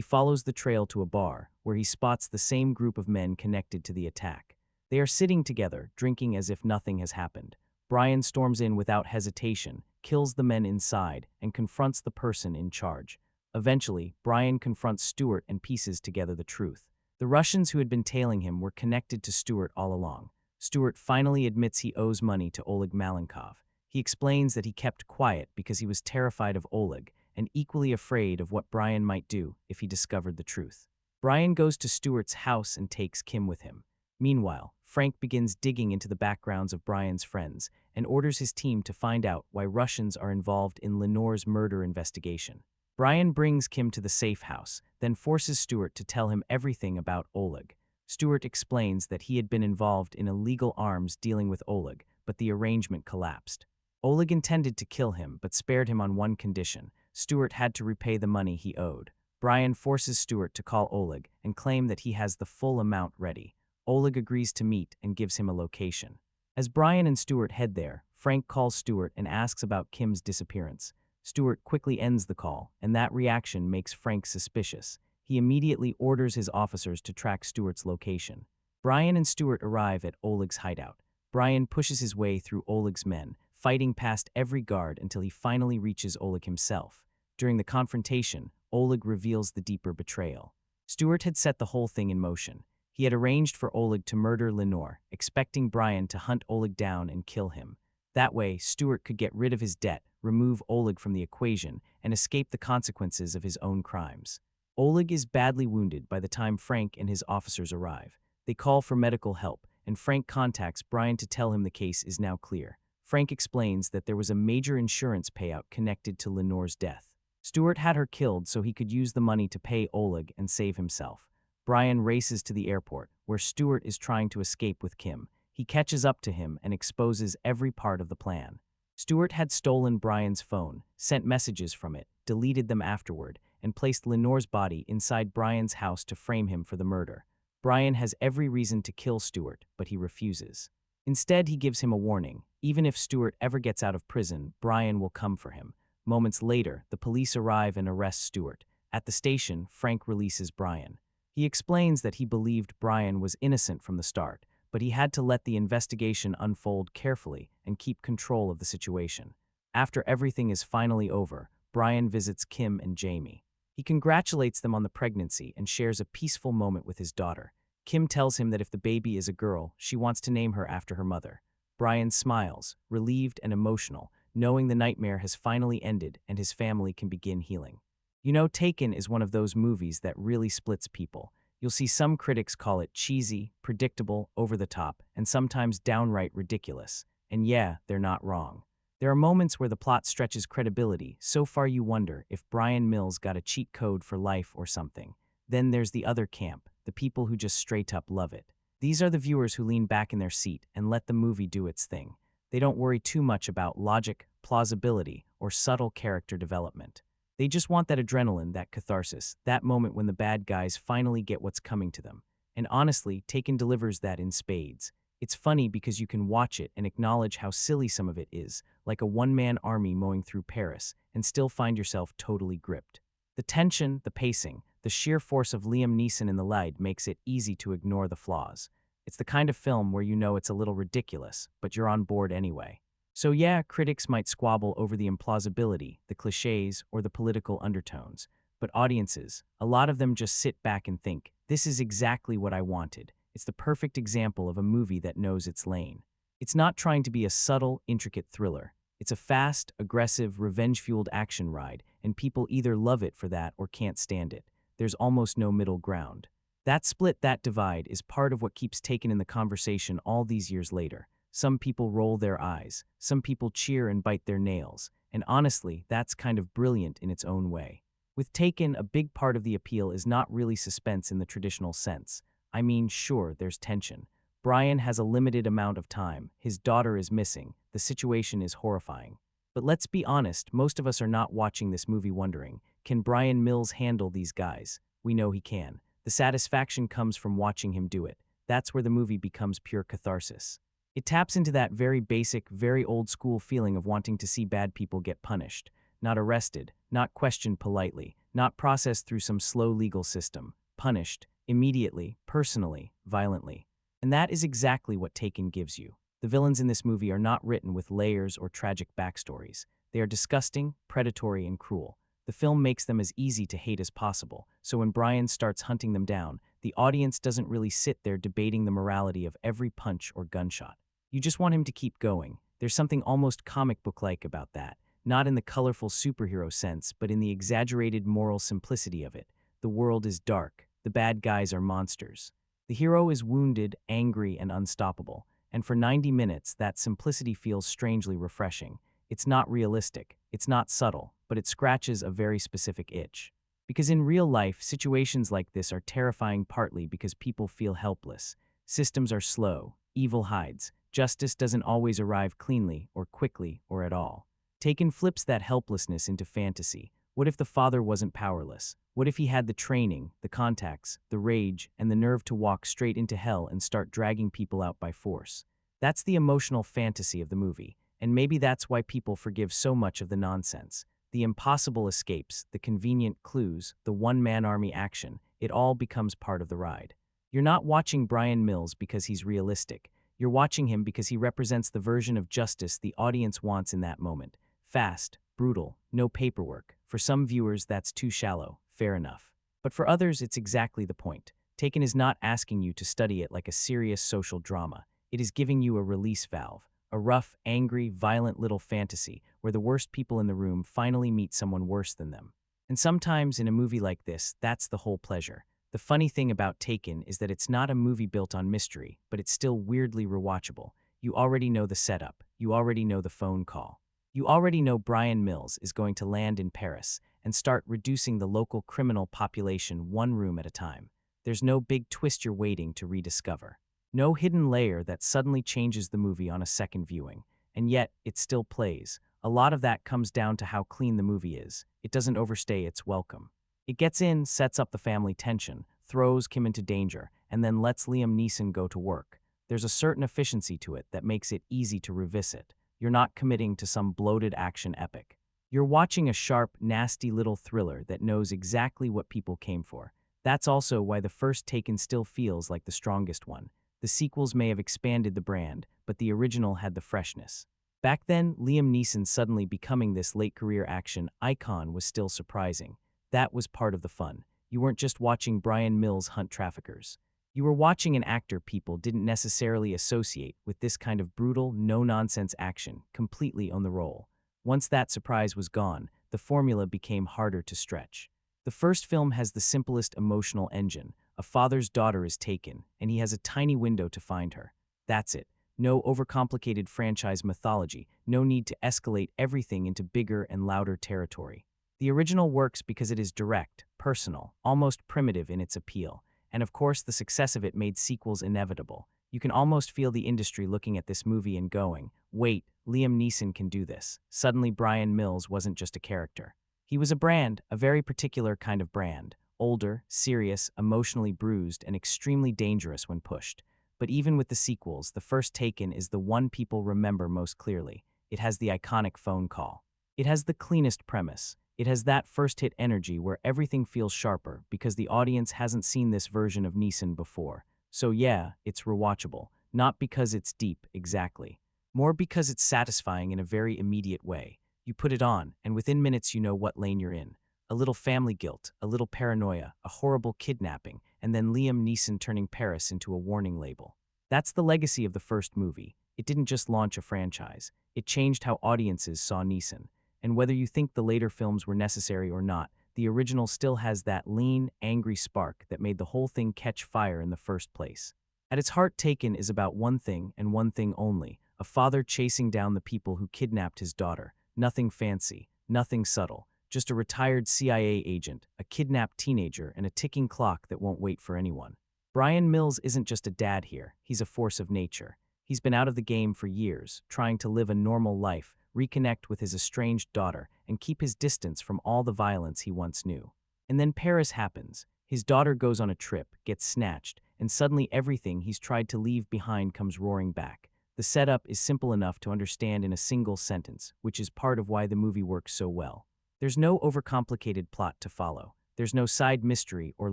follows the trail to a bar, where he spots the same group of men connected to the attack. They are sitting together, drinking as if nothing has happened. Brian storms in without hesitation, kills the men inside, and confronts the person in charge. Eventually, Brian confronts Stuart and pieces together the truth. The Russians who had been tailing him were connected to Stuart all along. Stuart finally admits he owes money to Oleg Malenkov. He explains that he kept quiet because he was terrified of Oleg and equally afraid of what Brian might do if he discovered the truth. Brian goes to Stuart's house and takes Kim with him. Meanwhile, Frank begins digging into the backgrounds of Brian's friends and orders his team to find out why Russians are involved in Lenore's murder investigation. Brian brings Kim to the safe house, then forces Stuart to tell him everything about Oleg. Stuart explains that he had been involved in illegal arms dealing with Oleg, but the arrangement collapsed. Oleg intended to kill him, but spared him on one condition: Stuart had to repay the money he owed. Brian forces Stuart to call Oleg and claim that he has the full amount ready. Oleg agrees to meet and gives him a location. As Brian and Stuart head there, Frank calls Stuart and asks about Kim's disappearance. Stuart quickly ends the call, and that reaction makes Frank suspicious. He immediately orders his officers to track Stuart's location. Brian and Stuart arrive at Oleg's hideout. Brian pushes his way through Oleg's men, fighting past every guard until he finally reaches Oleg himself. During the confrontation, Oleg reveals the deeper betrayal. Stuart had set the whole thing in motion. He had arranged for Oleg to murder Lenore, expecting Brian to hunt Oleg down and kill him. That way, Stuart could get rid of his debt, remove Oleg from the equation, and escape the consequences of his own crimes. Oleg is badly wounded by the time Frank and his officers arrive. They call for medical help, and Frank contacts Brian to tell him the case is now clear. Frank explains that there was a major insurance payout connected to Lenore's death. Stuart had her killed so he could use the money to pay Oleg and save himself. Brian races to the airport, where Stuart is trying to escape with Kim. He catches up to him and exposes every part of the plan. Stuart had stolen Brian's phone, sent messages from it, deleted them afterward, and placed Lenore's body inside Brian's house to frame him for the murder. Brian has every reason to kill Stuart, but he refuses. Instead, he gives him a warning. Even if Stuart ever gets out of prison, Brian will come for him. Moments later, the police arrive and arrest Stuart. At the station, Frank releases Brian. He explains that he believed Brian was innocent from the start, but he had to let the investigation unfold carefully and keep control of the situation. After everything is finally over, Brian visits Kim and Jamie. He congratulates them on the pregnancy and shares a peaceful moment with his daughter. Kim tells him that if the baby is a girl, she wants to name her after her mother. Brian smiles, relieved and emotional, knowing the nightmare has finally ended and his family can begin healing. You know, Taken is one of those movies that really splits people. You'll see some critics call it cheesy, predictable, over the top, and sometimes downright ridiculous. And yeah, they're not wrong. There are moments where the plot stretches credibility so far you wonder if Brian Mills got a cheat code for life or something. Then there's the other camp, the people who just straight up love it. These are the viewers who lean back in their seat and let the movie do its thing. They don't worry too much about logic, plausibility, or subtle character development. They just want that adrenaline, that catharsis, that moment when the bad guys finally get what's coming to them. And honestly, Taken delivers that in spades. It's funny because you can watch it and acknowledge how silly some of it is, like a one-man army mowing through Paris, and still find yourself totally gripped. The tension, the pacing, the sheer force of Liam Neeson in the lead makes it easy to ignore the flaws. It's the kind of film where you know it's a little ridiculous, but you're on board anyway. So yeah, critics might squabble over the implausibility, the cliches, or the political undertones. But audiences, a lot of them just sit back and think, this is exactly what I wanted. It's the perfect example of a movie that knows its lane. It's not trying to be a subtle, intricate thriller. It's a fast, aggressive, revenge-fueled action ride, and people either love it for that or can't stand it. There's almost no middle ground. That split, that divide, is part of what keeps Taken in the conversation all these years later. Some people roll their eyes, some people cheer and bite their nails, and honestly, that's kind of brilliant in its own way. With Taken, a big part of the appeal is not really suspense in the traditional sense. I mean, sure, there's tension. Brian has a limited amount of time, his daughter is missing, the situation is horrifying. But let's be honest, most of us are not watching this movie wondering, can Brian Mills handle these guys? We know he can. The satisfaction comes from watching him do it. That's where the movie becomes pure catharsis. It taps into that very basic, very old-school feeling of wanting to see bad people get punished, not arrested, not questioned politely, not processed through some slow legal system, punished, immediately, personally, violently. And that is exactly what Taken gives you. The villains in this movie are not written with layers or tragic backstories. They are disgusting, predatory, and cruel. The film makes them as easy to hate as possible, so when Brian starts hunting them down, the audience doesn't really sit there debating the morality of every punch or gunshot. You just want him to keep going. There's something almost comic book-like about that, not in the colorful superhero sense, but in the exaggerated moral simplicity of it. The world is dark. The bad guys are monsters. The hero is wounded, angry, and unstoppable. And for 90 minutes, that simplicity feels strangely refreshing. It's not realistic, it's not subtle, but it scratches a very specific itch. Because in real life, situations like this are terrifying partly because people feel helpless. Systems are slow, evil hides, justice doesn't always arrive cleanly or quickly or at all. Taken flips that helplessness into fantasy. What if the father wasn't powerless? What What if he had the training, the contacts, the rage, and the nerve to walk straight into hell and start dragging people out by force? That's the emotional fantasy of the movie, and maybe that's why people forgive so much of the nonsense. The impossible escapes, the convenient clues, the one-man army action, it all becomes part of the ride. You're not watching Brian Mills because he's realistic. You're watching him because he represents the version of justice the audience wants in that moment. Fast, brutal, no paperwork. For some viewers, that's too shallow. Fair enough. But for others, it's exactly the point. Taken is not asking you to study it like a serious social drama. It is giving you a release valve, a rough, angry, violent little fantasy where the worst people in the room finally meet someone worse than them. And sometimes in a movie like this, that's the whole pleasure. The funny thing about Taken is that it's not a movie built on mystery, but it's still weirdly rewatchable. You already know the setup. You already know the phone call. You already know Brian Mills is going to land in Paris and start reducing the local criminal population one room at a time. There's no big twist you're waiting to rediscover. No hidden layer that suddenly changes the movie on a second viewing. And yet, it still plays. A lot of that comes down to how clean the movie is. It doesn't overstay its welcome. It gets in, sets up the family tension, throws Kim into danger, and then lets Liam Neeson go to work. There's a certain efficiency to it that makes it easy to revisit. You're not committing to some bloated action epic. You're watching a sharp, nasty little thriller that knows exactly what people came for. That's also why the first Taken still feels like the strongest one. The sequels may have expanded the brand, but the original had the freshness. Back then, Liam Neeson suddenly becoming this late-career action icon was still surprising. That was part of the fun. You weren't just watching Brian Mills hunt traffickers. You were watching an actor people didn't necessarily associate with this kind of brutal, no-nonsense action completely on the roll. Once that surprise was gone, the formula became harder to stretch. The first film has the simplest emotional engine. A father's daughter is taken, and he has a tiny window to find her. That's it. No overcomplicated franchise mythology, no need to escalate everything into bigger and louder territory. The original works because it is direct, personal, almost primitive in its appeal, and of course the success of it made sequels inevitable. You can almost feel the industry looking at this movie and going, wait, Liam Neeson can do this. Suddenly Brian Mills wasn't just a character. He was a brand, a very particular kind of brand. Older, serious, emotionally bruised, and extremely dangerous when pushed. But even with the sequels, the first Taken is the one people remember most clearly. It has the iconic phone call. It has the cleanest premise. It has that first-hit energy where everything feels sharper because the audience hasn't seen this version of Neeson before. So yeah, it's rewatchable. Not because it's deep, exactly. More because it's satisfying in a very immediate way. You put it on, and within minutes you know what lane you're in. A little family guilt, a little paranoia, a horrible kidnapping, and then Liam Neeson turning Paris into a warning label. That's the legacy of the first movie. It didn't just launch a franchise. It changed how audiences saw Neeson. And whether you think the later films were necessary or not, the original still has that lean, angry spark that made the whole thing catch fire in the first place. At its heart, Taken is about one thing and one thing only: a father chasing down the people who kidnapped his daughter. Nothing fancy, nothing subtle, just a retired CIA agent, a kidnapped teenager, and a ticking clock that won't wait for anyone. Brian Mills isn't just a dad here, he's a force of nature. He's been out of the game for years, trying to live a normal life, reconnect with his estranged daughter, and keep his distance from all the violence he once knew. And then Paris happens. His daughter goes on a trip, gets snatched, and suddenly everything he's tried to leave behind comes roaring back. The setup is simple enough to understand in a single sentence, which is part of why the movie works so well. There's no overcomplicated plot to follow. There's no side mystery or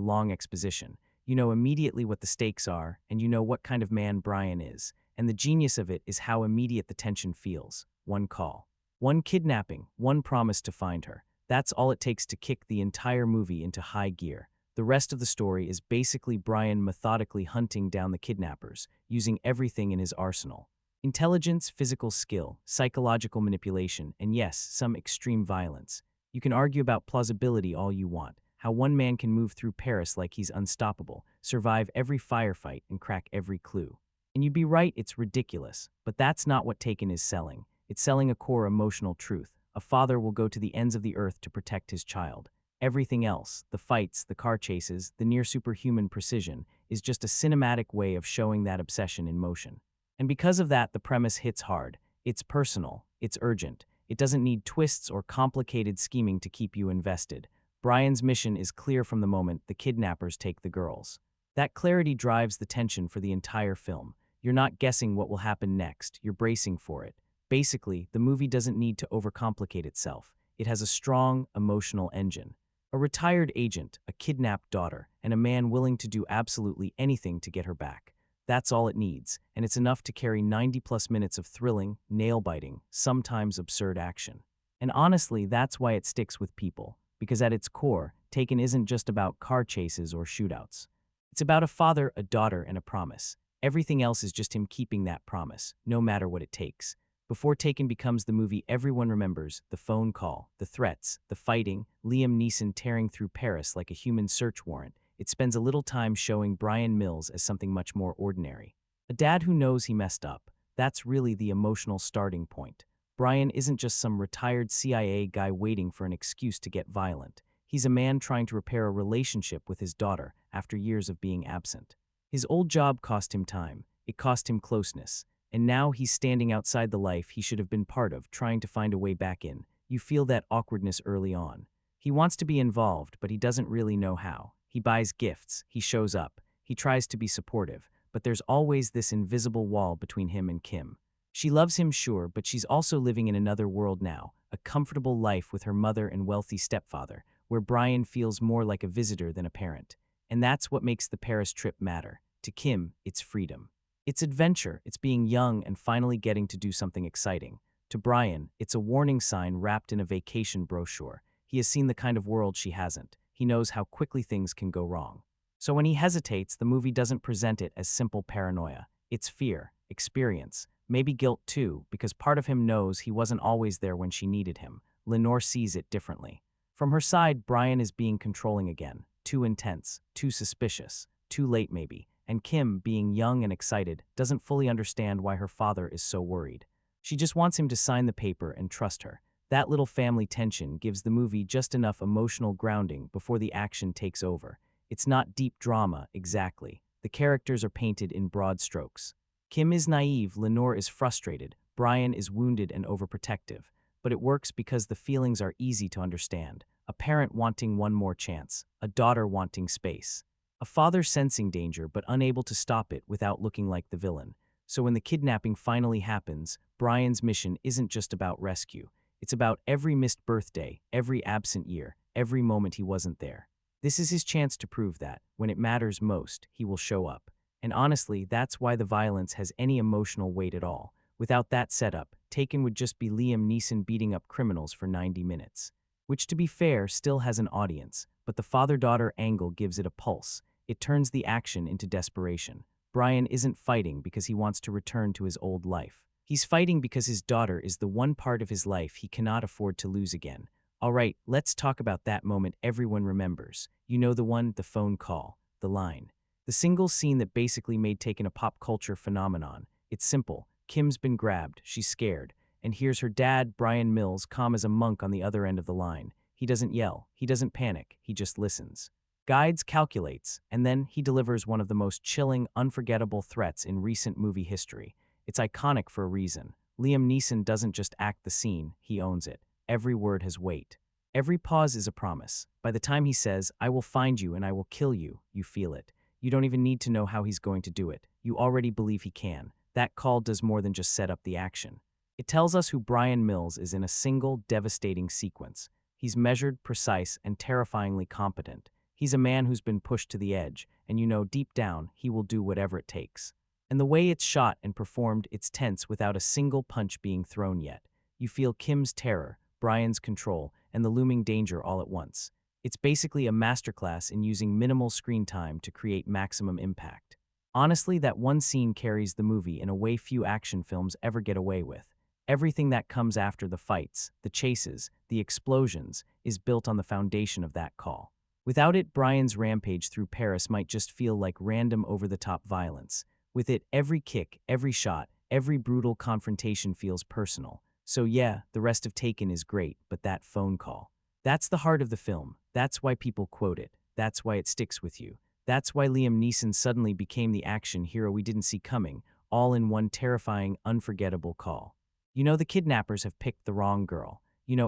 long exposition. You know immediately what the stakes are, and you know what kind of man Brian is. And the genius of it is how immediate the tension feels. One call. One kidnapping, one promise to find her. That's all it takes to kick the entire movie into high gear. The rest of the story is basically Brian methodically hunting down the kidnappers, using everything in his arsenal. Intelligence, physical skill, psychological manipulation, and yes, some extreme violence. You can argue about plausibility all you want, how one man can move through Paris like he's unstoppable, survive every firefight, and crack every clue. And you'd be right, it's ridiculous, but that's not what Taken is selling. It's selling a core emotional truth. A father will go to the ends of the earth to protect his child. Everything else, the fights, the car chases, the near-superhuman precision, is just a cinematic way of showing that obsession in motion. And because of that, the premise hits hard. It's personal, it's urgent. It doesn't need twists or complicated scheming to keep you invested. Brian's mission is clear from the moment the kidnappers take the girls. That clarity drives the tension for the entire film. You're not guessing what will happen next, you're bracing for it. Basically, the movie doesn't need to overcomplicate itself. It has a strong, emotional engine. A retired agent, a kidnapped daughter, and a man willing to do absolutely anything to get her back. That's all it needs, and it's enough to carry 90-plus minutes of thrilling, nail-biting, sometimes absurd action. And honestly, that's why it sticks with people, because at its core, Taken isn't just about car chases or shootouts. It's about a father, a daughter, and a promise. Everything else is just him keeping that promise, no matter what it takes. Before Taken becomes the movie everyone remembers, the phone call, the threats, the fighting, Liam Neeson tearing through Paris like a human search warrant, it spends a little time showing Brian Mills as something much more ordinary. A dad who knows he messed up. That's really the emotional starting point. Brian isn't just some retired CIA guy waiting for an excuse to get violent. He's a man trying to repair a relationship with his daughter after years of being absent. His old job cost him time, it cost him closeness, and now he's standing outside the life he should have been part of, trying to find a way back in. You feel that awkwardness early on. He wants to be involved, but he doesn't really know how. He buys gifts, he shows up, he tries to be supportive, but there's always this invisible wall between him and Kim. She loves him, sure, but she's also living in another world now, a comfortable life with her mother and wealthy stepfather, where Brian feels more like a visitor than a parent. And that's what makes the Paris trip matter. To Kim, it's freedom. It's adventure, it's being young and finally getting to do something exciting. To Brian, it's a warning sign wrapped in a vacation brochure. He has seen the kind of world she hasn't. He knows how quickly things can go wrong. So when he hesitates, the movie doesn't present it as simple paranoia. It's fear, experience, maybe guilt too, because part of him knows he wasn't always there when she needed him. Lenore sees it differently. From her side, Brian is being controlling again. Too intense, too suspicious, too late maybe. And Kim, being young and excited, doesn't fully understand why her father is so worried. She just wants him to sign the paper and trust her. That little family tension gives the movie just enough emotional grounding before the action takes over. It's not deep drama, exactly. The characters are painted in broad strokes. Kim is naive, Lenore is frustrated, Brian is wounded and overprotective. But it works because the feelings are easy to understand. A parent wanting one more chance, a daughter wanting space. A father sensing danger but unable to stop it without looking like the villain. So when the kidnapping finally happens, Brian's mission isn't just about rescue. It's about every missed birthday, every absent year, every moment he wasn't there. This is his chance to prove that, when it matters most, he will show up. And honestly, that's why the violence has any emotional weight at all. Without that setup, Taken would just be Liam Neeson beating up criminals for 90 minutes. Which, to be fair, still has an audience, but the father-daughter angle gives it a pulse. It turns the action into desperation. Brian isn't fighting because he wants to return to his old life. He's fighting because his daughter is the one part of his life he cannot afford to lose again. All right, let's talk about that moment everyone remembers. You know the one, the phone call, the line. The single scene that basically made Taken a pop culture phenomenon. It's simple. Kim's been grabbed, she's scared, and here's her dad, Brian Mills, calm as a monk on the other end of the line. He doesn't yell, he doesn't panic, he just listens. Guides, calculates, and then he delivers one of the most chilling, unforgettable threats in recent movie history. It's iconic for a reason. Liam Neeson doesn't just act the scene, he owns it. Every word has weight. Every pause is a promise. By the time he says, "I will find you and I will kill you," you feel it. You don't even need to know how he's going to do it. You already believe he can. That call does more than just set up the action. It tells us who Brian Mills is in a single, devastating sequence. He's measured, precise, and terrifyingly competent. He's a man who's been pushed to the edge, and you know deep down he will do whatever it takes. And the way it's shot and performed, it's tense without a single punch being thrown yet. You feel Kim's terror, Brian's control, and the looming danger all at once. It's basically a masterclass in using minimal screen time to create maximum impact. Honestly, that one scene carries the movie in a way few action films ever get away with. Everything that comes after the fights, the chases, the explosions, is built on the foundation of that call. Without it, Brian's rampage through Paris might just feel like random over-the-top violence. With it, every kick, every shot, every brutal confrontation feels personal. So yeah, the rest of Taken is great, but that phone call. That's the heart of the film. That's why people quote it. That's why it sticks with you. That's why Liam Neeson suddenly became the action hero we didn't see coming, all in one terrifying, unforgettable call. You know the kidnappers have picked the wrong girl.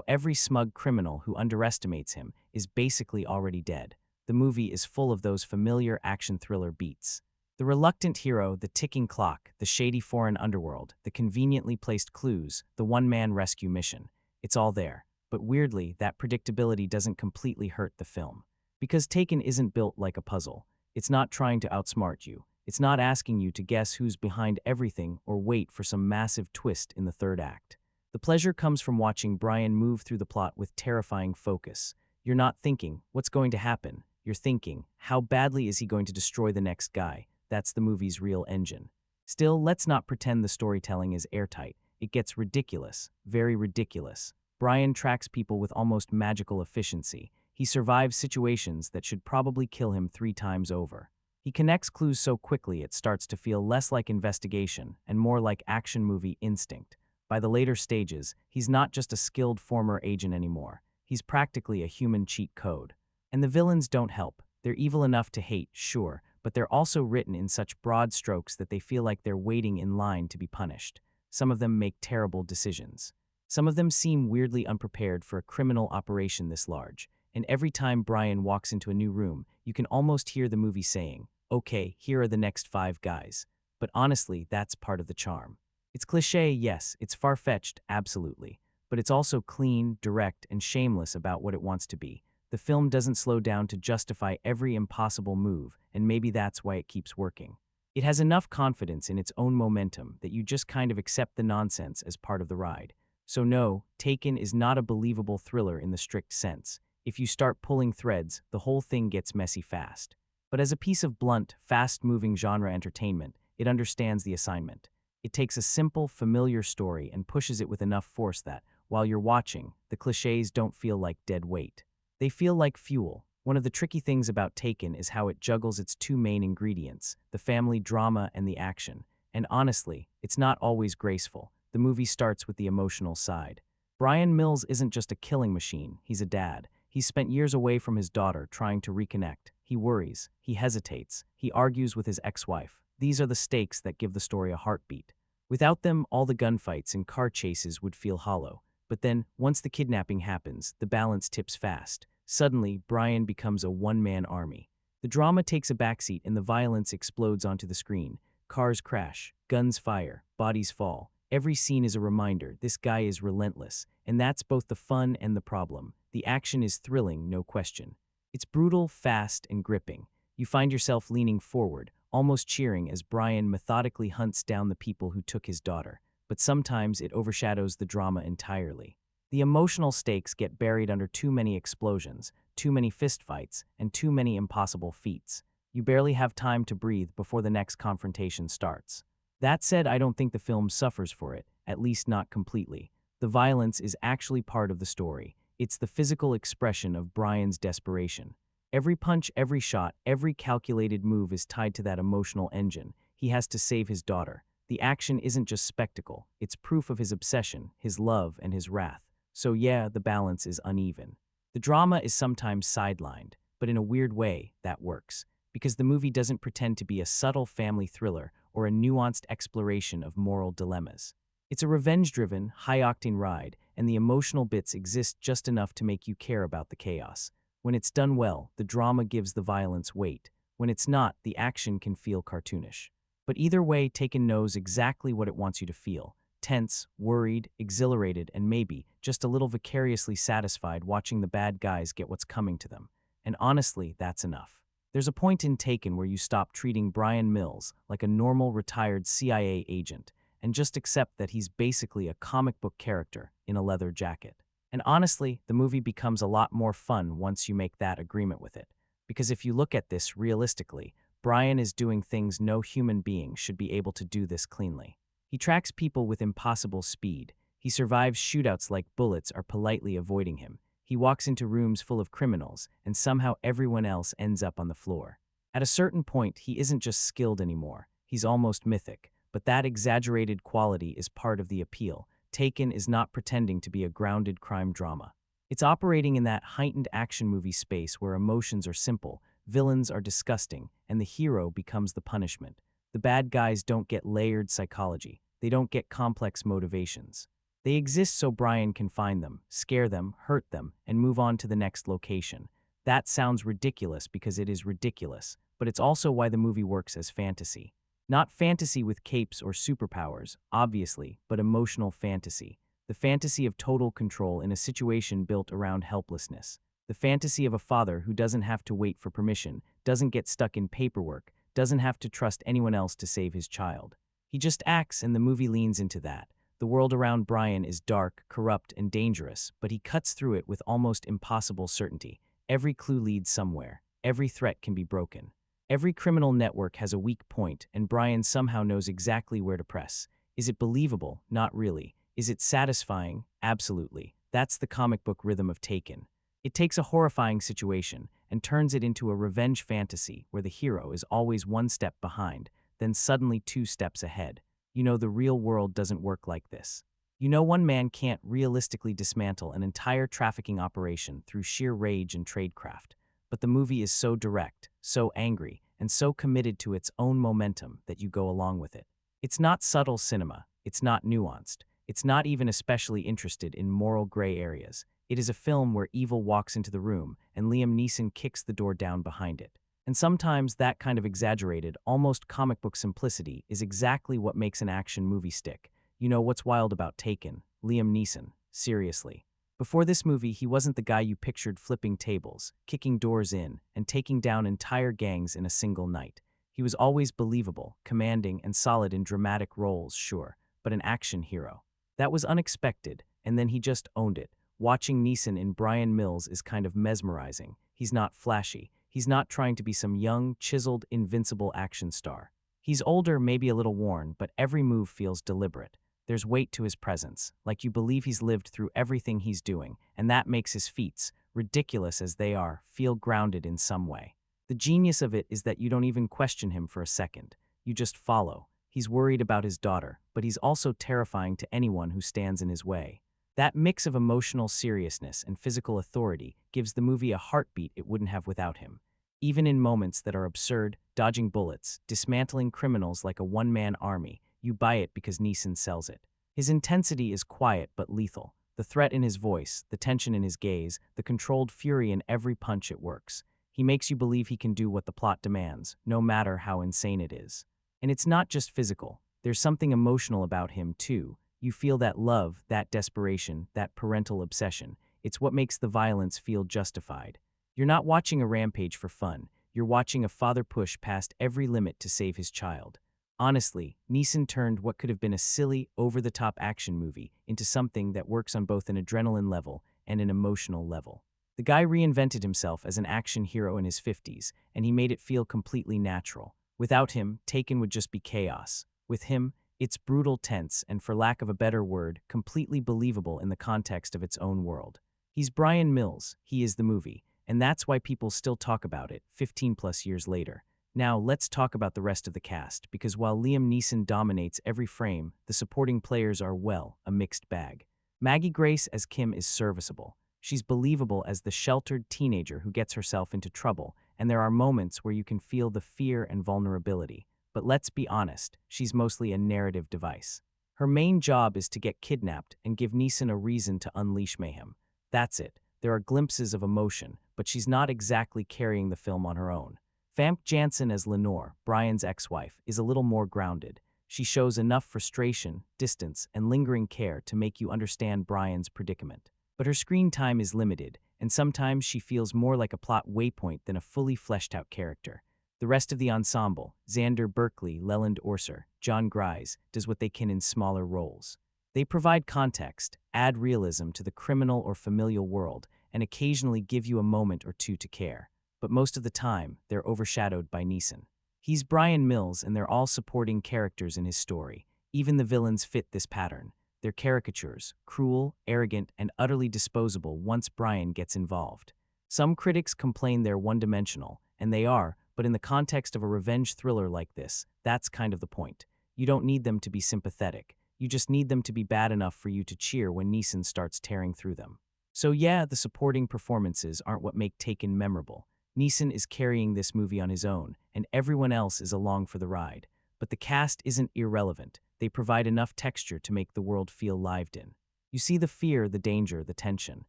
Every smug criminal who underestimates him is basically already dead. The movie is full of those familiar action thriller beats. The reluctant hero, the ticking clock, the shady foreign underworld, the conveniently placed clues, the one-man rescue mission. It's all there. But weirdly, that predictability doesn't completely hurt the film. Because Taken isn't built like a puzzle. It's not trying to outsmart you. It's not asking you to guess who's behind everything or wait for some massive twist in the third act. The pleasure comes from watching Brian move through the plot with terrifying focus. You're not thinking, what's going to happen? You're thinking, how badly is he going to destroy the next guy? That's the movie's real engine. Still, let's not pretend the storytelling is airtight. It gets ridiculous, very ridiculous. Brian tracks people with almost magical efficiency. He survives situations that should probably kill him 3 times over. He connects clues so quickly it starts to feel less like investigation and more like action movie instinct. By the later stages, he's not just a skilled former agent anymore. He's practically a human cheat code. And the villains don't help. They're evil enough to hate, sure, but they're also written in such broad strokes that they feel like they're waiting in line to be punished. Some of them make terrible decisions. Some of them seem weirdly unprepared for a criminal operation this large. And every time Brian walks into a new room, you can almost hear the movie saying, okay, here are the next 5 guys. But honestly, that's part of the charm. It's cliché, yes, it's far-fetched, absolutely. But it's also clean, direct, and shameless about what it wants to be. The film doesn't slow down to justify every impossible move, and maybe that's why it keeps working. It has enough confidence in its own momentum that you just kind of accept the nonsense as part of the ride. So no, Taken is not a believable thriller in the strict sense. If you start pulling threads, the whole thing gets messy fast. But as a piece of blunt, fast-moving genre entertainment, it understands the assignment. It takes a simple, familiar story and pushes it with enough force that, while you're watching, the clichés don't feel like dead weight. They feel like fuel. One of the tricky things about Taken is how it juggles its 2 main ingredients, the family drama and the action. And honestly, it's not always graceful. The movie starts with the emotional side. Brian Mills isn't just a killing machine, he's a dad. He's spent years away from his daughter trying to reconnect. He worries, he hesitates, he argues with his ex-wife. These are the stakes that give the story a heartbeat. Without them, all the gunfights and car chases would feel hollow. But then, once the kidnapping happens, the balance tips fast. Suddenly, Brian becomes a one-man army. The drama takes a backseat and the violence explodes onto the screen. Cars crash, guns fire, bodies fall. Every scene is a reminder, this guy is relentless. And that's both the fun and the problem. The action is thrilling, no question. It's brutal, fast, and gripping. You find yourself leaning forward, almost cheering as Brian methodically hunts down the people who took his daughter. But sometimes it overshadows the drama entirely. The emotional stakes get buried under too many explosions, too many fistfights, and too many impossible feats. You barely have time to breathe before the next confrontation starts. That said, I don't think the film suffers for it, at least not completely. The violence is actually part of the story. It's the physical expression of Brian's desperation. Every punch, every shot, every calculated move is tied to that emotional engine. He has to save his daughter. The action isn't just spectacle, it's proof of his obsession, his love, and his wrath. So yeah, the balance is uneven. The drama is sometimes sidelined, but in a weird way, that works. Because the movie doesn't pretend to be a subtle family thriller or a nuanced exploration of moral dilemmas. It's a revenge-driven, high-octane ride, and the emotional bits exist just enough to make you care about the chaos. When it's done well, the drama gives the violence weight. When it's not, the action can feel cartoonish. But either way, Taken knows exactly what it wants you to feel. Tense, worried, exhilarated, and maybe just a little vicariously satisfied watching the bad guys get what's coming to them. And honestly, that's enough. There's a point in Taken where you stop treating Brian Mills like a normal retired CIA agent and just accept that he's basically a comic book character in a leather jacket. And honestly, the movie becomes a lot more fun once you make that agreement with it. Because if you look at this realistically, Brian is doing things no human being should be able to do this cleanly. He tracks people with impossible speed. He survives shootouts like bullets are politely avoiding him. He walks into rooms full of criminals, and somehow everyone else ends up on the floor. At a certain point, he isn't just skilled anymore. He's almost mythic. But that exaggerated quality is part of the appeal. Taken is not pretending to be a grounded crime drama. It's operating in that heightened action movie space where emotions are simple, villains are disgusting, and the hero becomes the punishment. The bad guys don't get layered psychology. They don't get complex motivations. They exist so Brian can find them, scare them, hurt them, and move on to the next location. That sounds ridiculous because it is ridiculous, but it's also why the movie works as fantasy. Not fantasy with capes or superpowers, obviously, but emotional fantasy. The fantasy of total control in a situation built around helplessness. The fantasy of a father who doesn't have to wait for permission, doesn't get stuck in paperwork, doesn't have to trust anyone else to save his child. He just acts, and the movie leans into that. The world around Brian is dark, corrupt, and dangerous, but he cuts through it with almost impossible certainty. Every clue leads somewhere. Every threat can be broken. Every criminal network has a weak point, and Brian somehow knows exactly where to press. Is it believable? Not really. Is it satisfying? Absolutely. That's the comic book rhythm of Taken. It takes a horrifying situation and turns it into a revenge fantasy where the hero is always one step behind, then suddenly 2 steps ahead. The real world doesn't work like this. One man can't realistically dismantle an entire trafficking operation through sheer rage and tradecraft. But the movie is so direct, so angry, and so committed to its own momentum that you go along with it. It's not subtle cinema. It's not nuanced. It's not even especially interested in moral gray areas. It is a film where evil walks into the room and Liam Neeson kicks the door down behind it. And sometimes that kind of exaggerated, almost comic book simplicity is exactly what makes an action movie stick. What's wild about Taken? Liam Neeson. Seriously. Before this movie, he wasn't the guy you pictured flipping tables, kicking doors in, and taking down entire gangs in a single night. He was always believable, commanding, and solid in dramatic roles, sure, but an action hero. That was unexpected, and then he just owned it. Watching Neeson in Brian Mills is kind of mesmerizing. He's not flashy. He's not trying to be some young, chiseled, invincible action star. He's older, maybe a little worn, but every move feels deliberate. There's weight to his presence, like you believe he's lived through everything he's doing, and that makes his feats, ridiculous as they are, feel grounded in some way. The genius of it is that you don't even question him for a second. You just follow. He's worried about his daughter, but he's also terrifying to anyone who stands in his way. That mix of emotional seriousness and physical authority gives the movie a heartbeat it wouldn't have without him. Even in moments that are absurd, dodging bullets, dismantling criminals like a one-man army, you buy it because Neeson sells it. His intensity is quiet but lethal. The threat in his voice, the tension in his gaze, the controlled fury in every punch it works. He makes you believe he can do what the plot demands, no matter how insane it is. And it's not just physical. There's something emotional about him, too. You feel that love, that desperation, that parental obsession. It's what makes the violence feel justified. You're not watching a rampage for fun. You're watching a father push past every limit to save his child. Honestly, Neeson turned what could have been a silly, over-the-top action movie into something that works on both an adrenaline level and an emotional level. The guy reinvented himself as an action hero in his 50s, and he made it feel completely natural. Without him, Taken would just be chaos. With him, it's brutal, tense, and for lack of a better word, completely believable in the context of its own world. He's Brian Mills. He is the movie, and that's why people still talk about it 15 plus years later. Now, let's talk about the rest of the cast, because while Liam Neeson dominates every frame, the supporting players are, well, a mixed bag. Maggie Grace as Kim is serviceable. She's believable as the sheltered teenager who gets herself into trouble, and there are moments where you can feel the fear and vulnerability. But let's be honest, she's mostly a narrative device. Her main job is to get kidnapped and give Neeson a reason to unleash mayhem. That's it. There are glimpses of emotion, but she's not exactly carrying the film on her own. Famke Janssen as Lenore, Brian's ex-wife, is a little more grounded. She shows enough frustration, distance, and lingering care to make you understand Brian's predicament. But her screen time is limited, and sometimes she feels more like a plot waypoint than a fully fleshed-out character. The rest of the ensemble, Xander Berkeley, Leland Orser, John Grise, does what they can in smaller roles. They provide context, add realism to the criminal or familial world, and occasionally give you a moment or two to care. But most of the time, they're overshadowed by Neeson. He's Brian Mills, and they're all supporting characters in his story. Even the villains fit this pattern. They're caricatures, cruel, arrogant, and utterly disposable once Brian gets involved. Some critics complain they're one-dimensional, and they are, but in the context of a revenge thriller like this, that's kind of the point. You don't need them to be sympathetic. You just need them to be bad enough for you to cheer when Neeson starts tearing through them. So yeah, the supporting performances aren't what make Taken memorable. Neeson is carrying this movie on his own, and everyone else is along for the ride. But the cast isn't irrelevant. They provide enough texture to make the world feel lived in. You see the fear, the danger, the tension.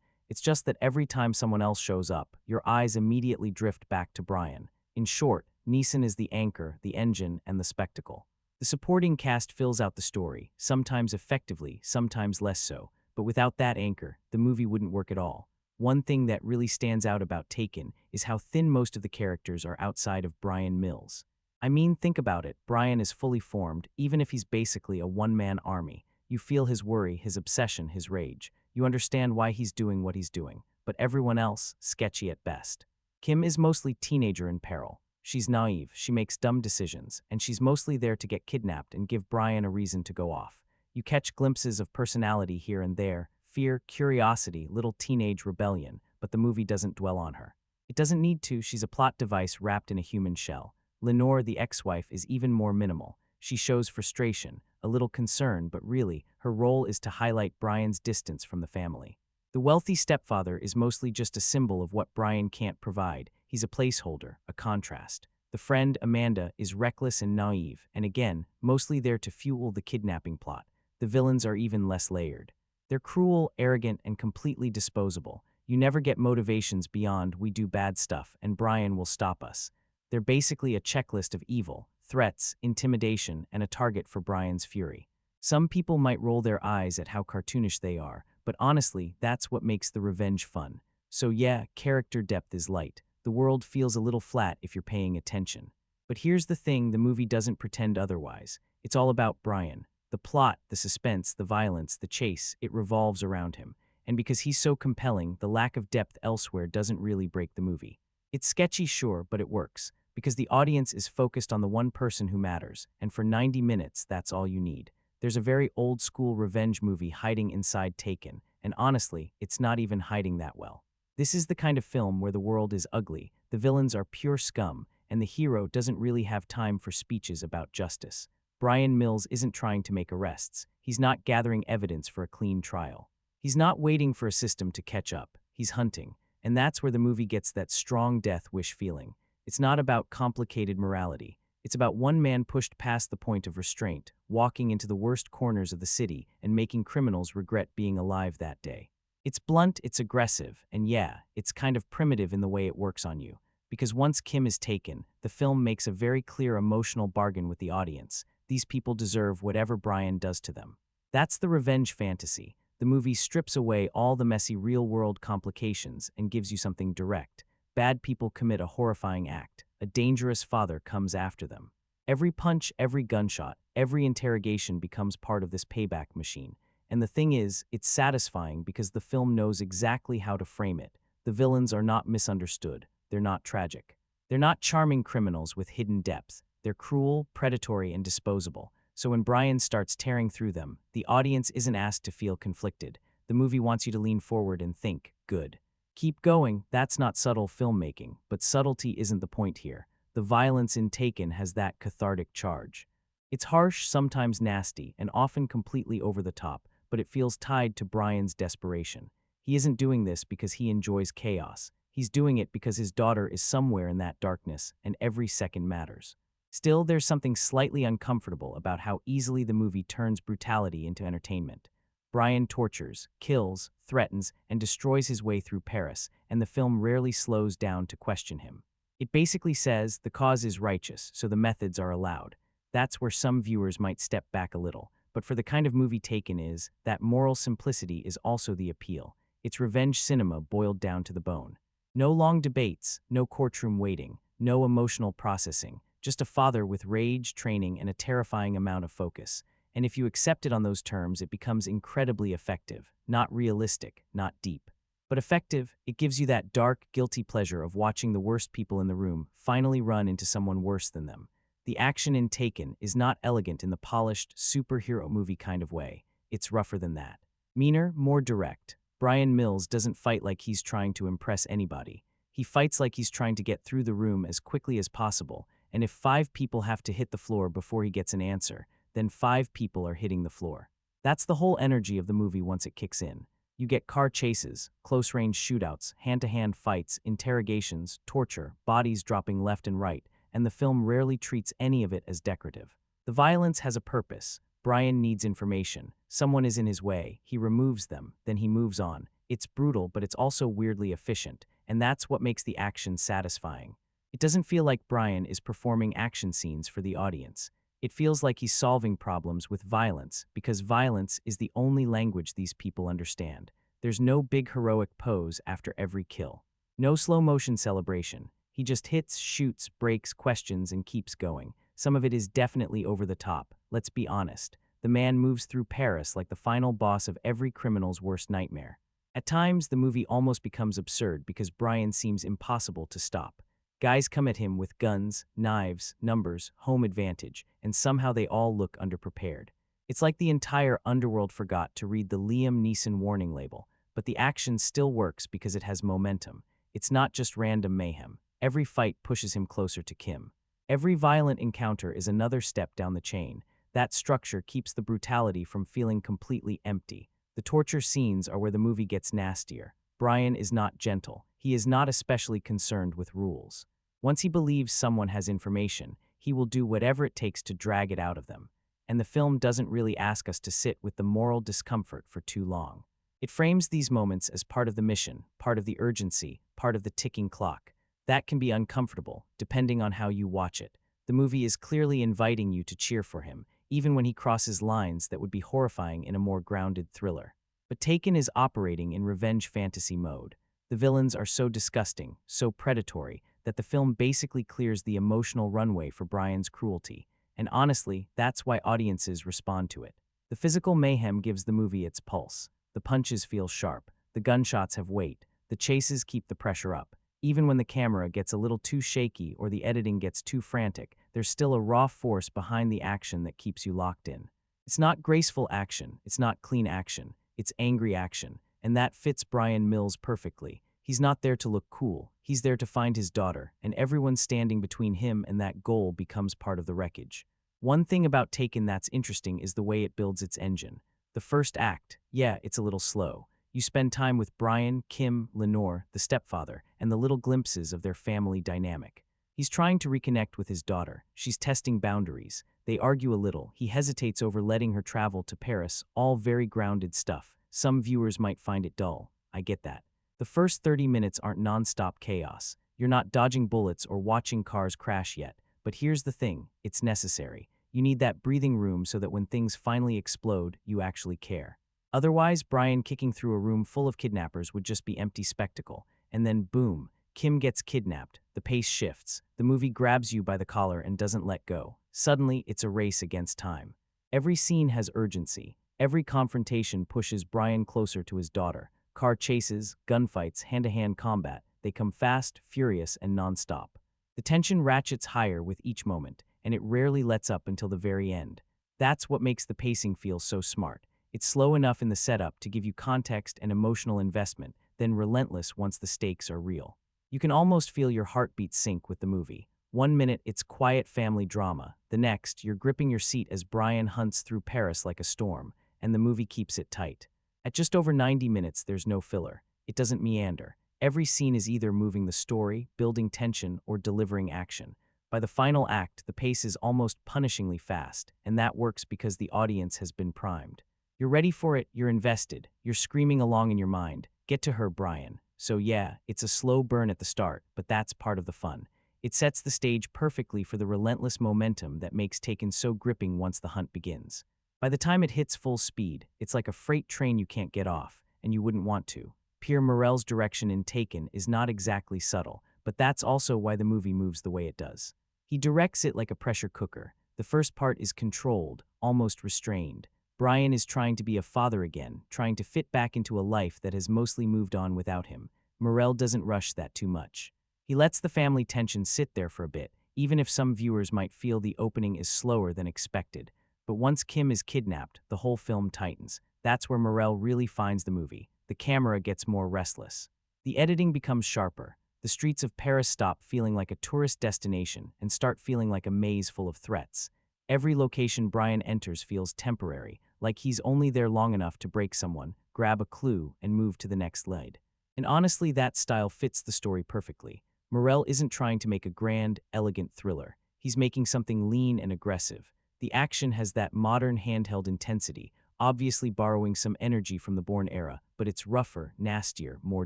It's just that every time someone else shows up, your eyes immediately drift back to Brian. In short, Neeson is the anchor, the engine, and the spectacle. The supporting cast fills out the story, sometimes effectively, sometimes less so, but without that anchor, the movie wouldn't work at all. One thing that really stands out about Taken is how thin most of the characters are outside of Brian Mills. I mean, think about it. Brian is fully formed, even if he's basically a one-man army. You feel his worry, his obsession, his rage. You understand why he's doing what he's doing. But everyone else, sketchy at best. Kim is mostly teenager in peril. She's naive, she makes dumb decisions, and she's mostly there to get kidnapped and give Brian a reason to go off. You catch glimpses of personality here and there, fear, curiosity, little teenage rebellion, but the movie doesn't dwell on her. It doesn't need to, she's a plot device wrapped in a human shell. Lenore, the ex-wife, is even more minimal. She shows frustration, a little concern, but really, her role is to highlight Brian's distance from the family. The wealthy stepfather is mostly just a symbol of what Brian can't provide. He's a placeholder, a contrast. The friend, Amanda, is reckless and naive, and again, mostly there to fuel the kidnapping plot. The villains are even less layered. They're cruel, arrogant, and completely disposable. You never get motivations beyond "we do bad stuff, and Brian will stop us." They're basically a checklist of evil, threats, intimidation, and a target for Brian's fury. Some people might roll their eyes at how cartoonish they are, but honestly, that's what makes the revenge fun. So yeah, character depth is light. The world feels a little flat if you're paying attention. But here's the thing, the movie doesn't pretend otherwise. It's all about Brian. The plot, the suspense, the violence, the chase, it revolves around him. And because he's so compelling, the lack of depth elsewhere doesn't really break the movie. It's sketchy, sure, but it works. Because the audience is focused on the one person who matters, and for 90 minutes, that's all you need. There's a very old-school revenge movie hiding inside Taken, and honestly, it's not even hiding that well. This is the kind of film where the world is ugly, the villains are pure scum, and the hero doesn't really have time for speeches about justice. Brian Mills isn't trying to make arrests. He's not gathering evidence for a clean trial. He's not waiting for a system to catch up. He's hunting, and that's where the movie gets that strong death wish feeling. It's not about complicated morality. It's about one man pushed past the point of restraint, walking into the worst corners of the city and making criminals regret being alive that day. It's blunt, it's aggressive, and yeah, it's kind of primitive in the way it works on you. Because once Kim is taken, the film makes a very clear emotional bargain with the audience. These people deserve whatever Brian does to them. That's the revenge fantasy. The movie strips away all the messy real-world complications and gives you something direct. Bad people commit a horrifying act. A dangerous father comes after them. Every punch, every gunshot, every interrogation becomes part of this payback machine. And the thing is, it's satisfying because the film knows exactly how to frame it. The villains are not misunderstood. They're not tragic. They're not charming criminals with hidden depth. They're cruel, predatory, and disposable. So when Brian starts tearing through them, the audience isn't asked to feel conflicted. The movie wants you to lean forward and think, good. Keep going, that's not subtle filmmaking, but subtlety isn't the point here. The violence in Taken has that cathartic charge. It's harsh, sometimes nasty, and often completely over the top, but it feels tied to Brian's desperation. He isn't doing this because he enjoys chaos. He's doing it because his daughter is somewhere in that darkness, and every second matters. Still, there's something slightly uncomfortable about how easily the movie turns brutality into entertainment. Brian tortures, kills, threatens, and destroys his way through Paris, and the film rarely slows down to question him. It basically says the cause is righteous, so the methods are allowed. That's where some viewers might step back a little, but for the kind of movie Taken is, that moral simplicity is also the appeal. It's revenge cinema boiled down to the bone. No long debates, no courtroom waiting, no emotional processing, just a father with rage, training, and a terrifying amount of focus. And if you accept it on those terms, it becomes incredibly effective. Not realistic, not deep. But effective, it gives you that dark, guilty pleasure of watching the worst people in the room finally run into someone worse than them. The action in Taken is not elegant in the polished, superhero movie kind of way. It's rougher than that. Meaner, more direct. Brian Mills doesn't fight like he's trying to impress anybody. He fights like he's trying to get through the room as quickly as possible, and if 5 people have to hit the floor before he gets an answer, then 5 people are hitting the floor. That's the whole energy of the movie once it kicks in. You get car chases, close-range shootouts, hand-to-hand fights, interrogations, torture, bodies dropping left and right, and the film rarely treats any of it as decorative. The violence has a purpose. Brian needs information. Someone is in his way. He removes them, then he moves on. It's brutal, but it's also weirdly efficient, and that's what makes the action satisfying. It doesn't feel like Brian is performing action scenes for the audience. It feels like he's solving problems with violence, because violence is the only language these people understand. There's no big heroic pose after every kill. No slow-motion celebration. He just hits, shoots, breaks, questions, and keeps going. Some of it is definitely over the top. Let's be honest. The man moves through Paris like the final boss of every criminal's worst nightmare. At times, the movie almost becomes absurd because Brian seems impossible to stop. Guys come at him with guns, knives, numbers, home advantage, and somehow they all look underprepared. It's like the entire underworld forgot to read the Liam Neeson warning label, but the action still works because it has momentum. It's not just random mayhem. Every fight pushes him closer to Kim. Every violent encounter is another step down the chain. That structure keeps the brutality from feeling completely empty. The torture scenes are where the movie gets nastier. Brian is not gentle. He is not especially concerned with rules. Once he believes someone has information, he will do whatever it takes to drag it out of them. And the film doesn't really ask us to sit with the moral discomfort for too long. It frames these moments as part of the mission, part of the urgency, part of the ticking clock. That can be uncomfortable, depending on how you watch it. The movie is clearly inviting you to cheer for him, even when he crosses lines that would be horrifying in a more grounded thriller. But Taken is operating in revenge fantasy mode. The villains are so disgusting, so predatory, that the film basically clears the emotional runway for Brian's cruelty. And honestly, that's why audiences respond to it. The physical mayhem gives the movie its pulse. The punches feel sharp, the gunshots have weight, the chases keep the pressure up. Even when the camera gets a little too shaky or the editing gets too frantic, there's still a raw force behind the action that keeps you locked in. It's not graceful action, it's not clean action, it's angry action, and that fits Brian Mills perfectly. He's not there to look cool, he's there to find his daughter, and everyone standing between him and that goal becomes part of the wreckage. One thing about Taken that's interesting is the way it builds its engine. The first act, yeah, it's a little slow. You spend time with Brian, Kim, Lenore, the stepfather, and the little glimpses of their family dynamic. He's trying to reconnect with his daughter. She's testing boundaries. They argue a little. He hesitates over letting her travel to Paris, all very grounded stuff. Some viewers might find it dull. I get that. The first 30 minutes aren't non-stop chaos. You're not dodging bullets or watching cars crash yet. But here's the thing, it's necessary. You need that breathing room so that when things finally explode, you actually care. Otherwise, Brian kicking through a room full of kidnappers would just be empty spectacle. And then boom, Kim gets kidnapped. The pace shifts. The movie grabs you by the collar and doesn't let go. Suddenly, it's a race against time. Every scene has urgency. Every confrontation pushes Brian closer to his daughter. Car chases, gunfights, hand-to-hand combat. They come fast, furious, and non-stop. The tension ratchets higher with each moment, and it rarely lets up until the very end. That's what makes the pacing feel so smart. It's slow enough in the setup to give you context and emotional investment, then relentless once the stakes are real. You can almost feel your heartbeat sync with the movie. 1 minute, it's quiet family drama. The next, you're gripping your seat as Brian hunts through Paris like a storm, and the movie keeps it tight. At just over 90 minutes, there's no filler. It doesn't meander. Every scene is either moving the story, building tension, or delivering action. By the final act, the pace is almost punishingly fast, and that works because the audience has been primed. You're ready for it, you're invested, you're screaming along in your mind, "Get to her, Brian." So yeah, it's a slow burn at the start, but that's part of the fun. It sets the stage perfectly for the relentless momentum that makes Taken so gripping once the hunt begins. By the time it hits full speed, it's like a freight train you can't get off, and you wouldn't want to. Pierre Morel's direction in Taken is not exactly subtle, but that's also why the movie moves the way it does. He directs it like a pressure cooker. The first part is controlled, almost restrained. Brian is trying to be a father again, trying to fit back into a life that has mostly moved on without him. Morel doesn't rush that too much. He lets the family tension sit there for a bit, even if some viewers might feel the opening is slower than expected. But once Kim is kidnapped, the whole film tightens. That's where Morel really finds the movie. The camera gets more restless. The editing becomes sharper. The streets of Paris stop feeling like a tourist destination and start feeling like a maze full of threats. Every location Brian enters feels temporary, like he's only there long enough to break someone, grab a clue, and move to the next lead. And honestly, that style fits the story perfectly. Morel isn't trying to make a grand, elegant thriller. He's making something lean and aggressive. The action has that modern handheld intensity, obviously borrowing some energy from the Bourne era, but it's rougher, nastier, more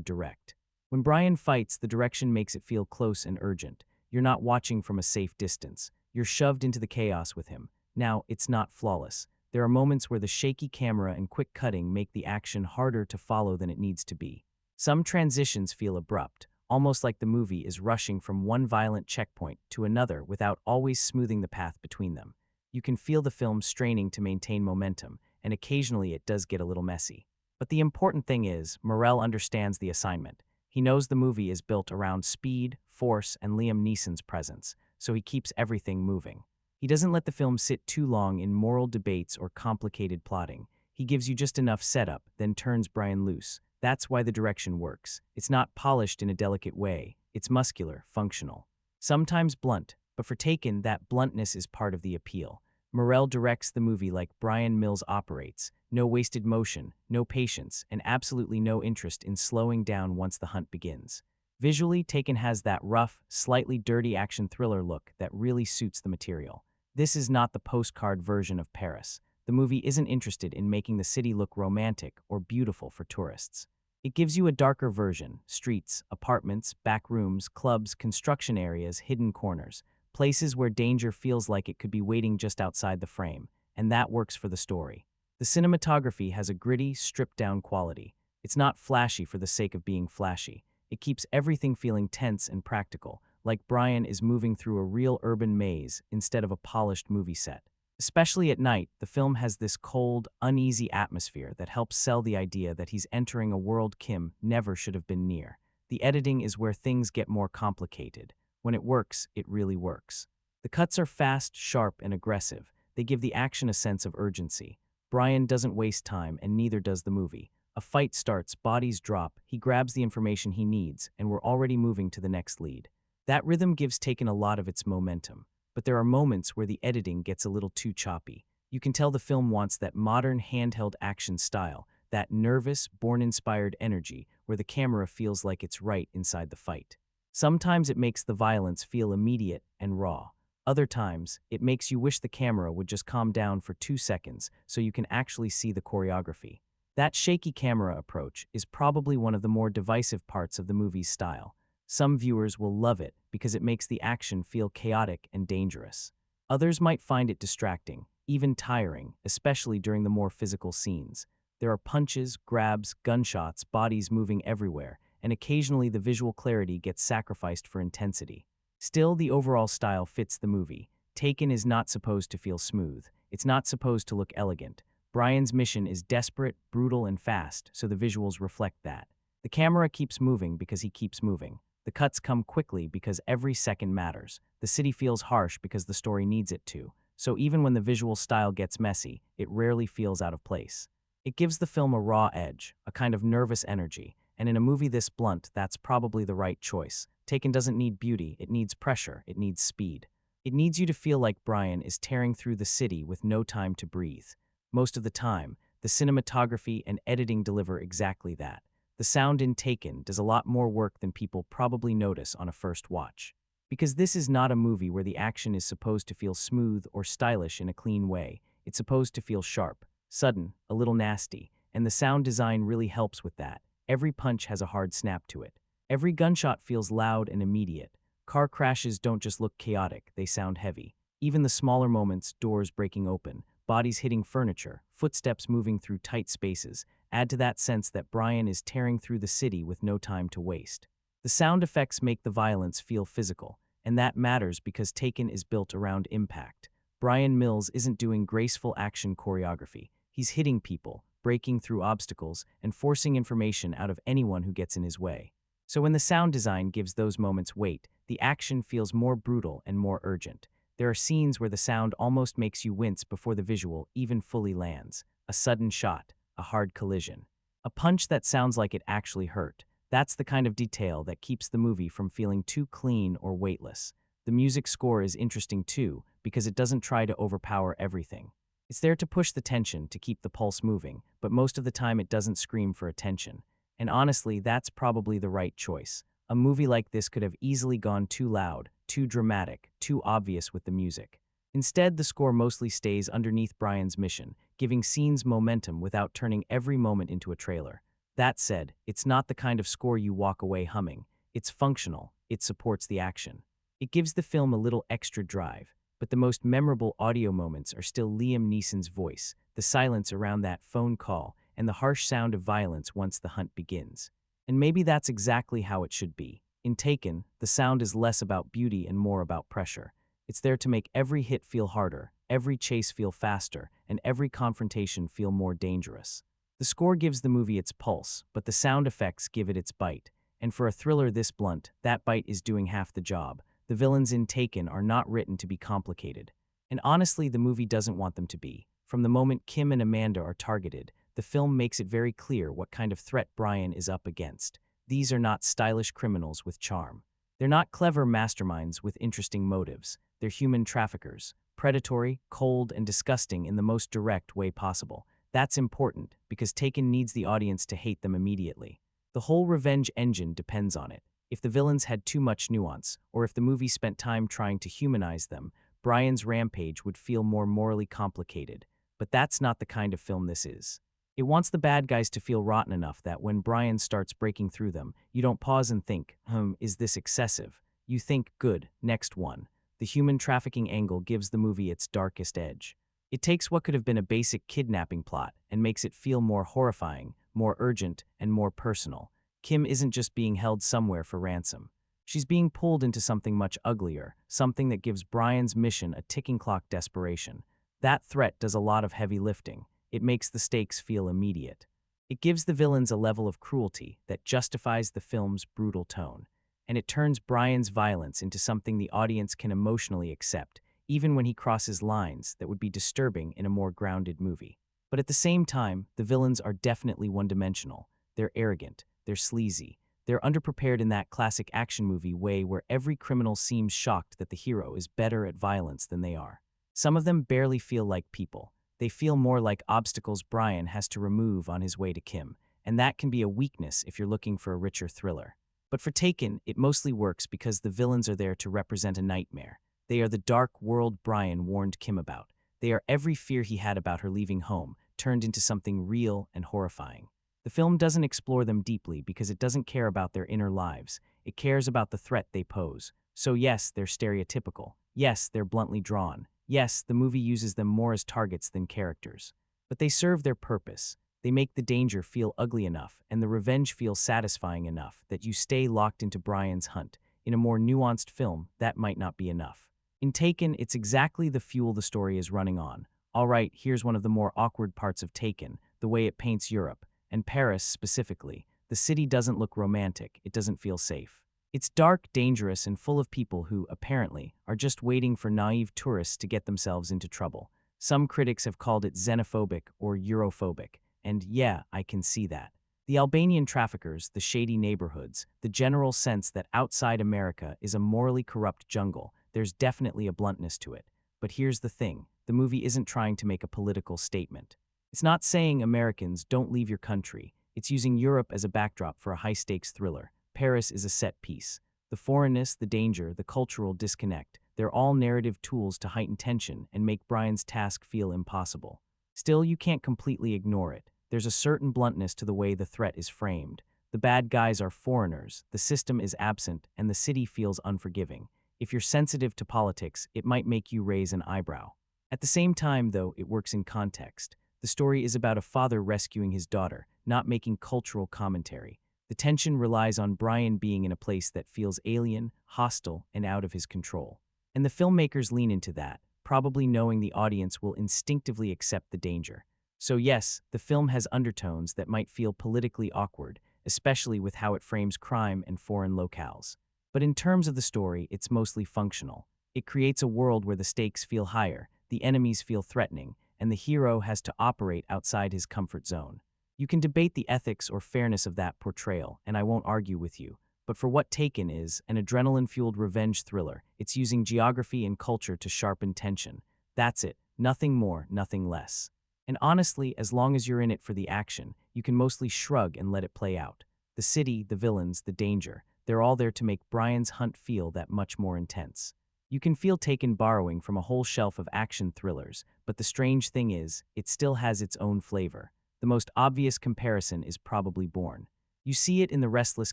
direct. When Brian fights, the direction makes it feel close and urgent. You're not watching from a safe distance. You're shoved into the chaos with him. Now, it's not flawless. There are moments where the shaky camera and quick cutting make the action harder to follow than it needs to be. Some transitions feel abrupt, almost like the movie is rushing from one violent checkpoint to another without always smoothing the path between them. You can feel the film straining to maintain momentum, and occasionally it does get a little messy. But the important thing is, Morrell understands the assignment. He knows the movie is built around speed, force, and Liam Neeson's presence, so he keeps everything moving. He doesn't let the film sit too long in moral debates or complicated plotting. He gives you just enough setup, then turns Brian loose. That's why the direction works. It's not polished in a delicate way. It's muscular, functional. Sometimes blunt, but for Taken, that bluntness is part of the appeal. Morrell directs the movie like Brian Mills operates. No wasted motion, no patience, and absolutely no interest in slowing down once the hunt begins. Visually, Taken has that rough, slightly dirty action thriller look that really suits the material. This is not the postcard version of Paris. The movie isn't interested in making the city look romantic or beautiful for tourists. It gives you a darker version: streets, apartments, back rooms, clubs, construction areas, hidden corners, places where danger feels like it could be waiting just outside the frame, and that works for the story. The cinematography has a gritty, stripped-down quality. It's not flashy for the sake of being flashy. It keeps everything feeling tense and practical, like Brian is moving through a real urban maze instead of a polished movie set. Especially at night, the film has this cold, uneasy atmosphere that helps sell the idea that he's entering a world Kim never should have been near. The editing is where things get more complicated. When it works, it really works. The cuts are fast, sharp, and aggressive. They give the action a sense of urgency. Brian doesn't waste time, and neither does the movie. A fight starts, bodies drop, he grabs the information he needs, and we're already moving to the next lead. That rhythm gives Taken a lot of its momentum. But there are moments where the editing gets a little too choppy. You can tell the film wants that modern handheld action style, that nervous, Bourne-inspired energy where the camera feels like it's right inside the fight. Sometimes it makes the violence feel immediate and raw. Other times, it makes you wish the camera would just calm down for 2 seconds so you can actually see the choreography. That shaky camera approach is probably one of the more divisive parts of the movie's style. Some viewers will love it because it makes the action feel chaotic and dangerous. Others might find it distracting, even tiring, especially during the more physical scenes. There are punches, grabs, gunshots, bodies moving everywhere, and occasionally the visual clarity gets sacrificed for intensity. Still, the overall style fits the movie. Taken is not supposed to feel smooth. It's not supposed to look elegant. Brian's mission is desperate, brutal, and fast, so the visuals reflect that. The camera keeps moving because he keeps moving. The cuts come quickly because every second matters. The city feels harsh because the story needs it to. So even when the visual style gets messy, it rarely feels out of place. It gives the film a raw edge, a kind of nervous energy, and in a movie this blunt, that's probably the right choice. Taken doesn't need beauty, it needs pressure, it needs speed. It needs you to feel like Brian is tearing through the city with no time to breathe. Most of the time, the cinematography and editing deliver exactly that. The sound in Taken does a lot more work than people probably notice on a first watch. Because this is not a movie where the action is supposed to feel smooth or stylish in a clean way. It's supposed to feel sharp, sudden, a little nasty, and the sound design really helps with that. Every punch has a hard snap to it. Every gunshot feels loud and immediate. Car crashes don't just look chaotic, they sound heavy. Even the smaller moments, doors breaking open, bodies hitting furniture, footsteps moving through tight spaces, add to that sense that Brian is tearing through the city with no time to waste. The sound effects make the violence feel physical, and that matters because Taken is built around impact. Brian Mills isn't doing graceful action choreography. He's hitting people, breaking through obstacles, and forcing information out of anyone who gets in his way. So when the sound design gives those moments weight, the action feels more brutal and more urgent. There are scenes where the sound almost makes you wince before the visual even fully lands. A sudden shot, a hard collision, a punch that sounds like it actually hurt. That's the kind of detail that keeps the movie from feeling too clean or weightless. The music score is interesting too, because it doesn't try to overpower everything. It's there to push the tension, to keep the pulse moving, but most of the time it doesn't scream for attention. And honestly, that's probably the right choice. A movie like this could have easily gone too loud, too dramatic, too obvious with the music. Instead, the score mostly stays underneath Brian's mission, giving scenes momentum without turning every moment into a trailer. That said, it's not the kind of score you walk away humming. It's functional, it supports the action. It gives the film a little extra drive, but the most memorable audio moments are still Liam Neeson's voice, the silence around that phone call, and the harsh sound of violence once the hunt begins. And maybe that's exactly how it should be. In Taken, the sound is less about beauty and more about pressure. It's there to make every hit feel harder, every chase feel faster, and every confrontation feel more dangerous. The score gives the movie its pulse, but the sound effects give it its bite. And for a thriller this blunt, that bite is doing half the job. The villains in Taken are not written to be complicated. And honestly, the movie doesn't want them to be. From the moment Kim and Amanda are targeted, the film makes it very clear what kind of threat Brian is up against. These are not stylish criminals with charm. They're not clever masterminds with interesting motives. They're human traffickers, predatory, cold, and disgusting in the most direct way possible. That's important, because Taken needs the audience to hate them immediately. The whole revenge engine depends on it. If the villains had too much nuance, or if the movie spent time trying to humanize them, Brian's rampage would feel more morally complicated. But that's not the kind of film this is. It wants the bad guys to feel rotten enough that when Brian starts breaking through them, you don't pause and think, is this excessive? You think, good, next one. The human trafficking angle gives the movie its darkest edge. It takes what could have been a basic kidnapping plot and makes it feel more horrifying, more urgent, and more personal. Kim isn't just being held somewhere for ransom. She's being pulled into something much uglier, something that gives Brian's mission a ticking clock desperation. That threat does a lot of heavy lifting. It makes the stakes feel immediate. It gives the villains a level of cruelty that justifies the film's brutal tone. And it turns Brian's violence into something the audience can emotionally accept, even when he crosses lines that would be disturbing in a more grounded movie. But at the same time, the villains are definitely one-dimensional. They're arrogant, they're sleazy, they're underprepared in that classic action movie way where every criminal seems shocked that the hero is better at violence than they are. Some of them barely feel like people. They feel more like obstacles Brian has to remove on his way to Kim, and that can be a weakness if you're looking for a richer thriller. But for Taken, it mostly works because the villains are there to represent a nightmare. They are the dark world Brian warned Kim about. They are every fear he had about her leaving home, turned into something real and horrifying. The film doesn't explore them deeply because it doesn't care about their inner lives. It cares about the threat they pose. So yes, they're stereotypical. Yes, they're bluntly drawn. Yes, the movie uses them more as targets than characters. But they serve their purpose. They make the danger feel ugly enough and the revenge feel satisfying enough that you stay locked into Brian's hunt. In a more nuanced film, that might not be enough. In Taken, it's exactly the fuel the story is running on. All right, here's one of the more awkward parts of Taken, the way it paints Europe, and Paris specifically. The city doesn't look romantic, it doesn't feel safe. It's dark, dangerous, and full of people who, apparently, are just waiting for naive tourists to get themselves into trouble. Some critics have called it xenophobic or Europhobic, and yeah, I can see that. The Albanian traffickers, the shady neighborhoods, the general sense that outside America is a morally corrupt jungle, there's definitely a bluntness to it. But here's the thing, the movie isn't trying to make a political statement. It's not saying Americans don't leave your country, it's using Europe as a backdrop for a high-stakes thriller. Paris is a set piece. The foreignness, the danger, the cultural disconnect, they're all narrative tools to heighten tension and make Brian's task feel impossible. Still, you can't completely ignore it. There's a certain bluntness to the way the threat is framed. The bad guys are foreigners, the system is absent, and the city feels unforgiving. If you're sensitive to politics, it might make you raise an eyebrow. At the same time, though, it works in context. The story is about a father rescuing his daughter, not making cultural commentary. The tension relies on Brian being in a place that feels alien, hostile, and out of his control. And the filmmakers lean into that, probably knowing the audience will instinctively accept the danger. So yes, the film has undertones that might feel politically awkward, especially with how it frames crime and foreign locales. But in terms of the story, it's mostly functional. It creates a world where the stakes feel higher, the enemies feel threatening, and the hero has to operate outside his comfort zone. You can debate the ethics or fairness of that portrayal, and I won't argue with you. But for what Taken is, an adrenaline-fueled revenge thriller, it's using geography and culture to sharpen tension. That's it. Nothing more, nothing less. And honestly, as long as you're in it for the action, you can mostly shrug and let it play out. The city, the villains, the danger, they're all there to make Brian's hunt feel that much more intense. You can feel Taken borrowing from a whole shelf of action thrillers, but the strange thing is, it still has its own flavor. The most obvious comparison is probably Bourne. You see it in the restless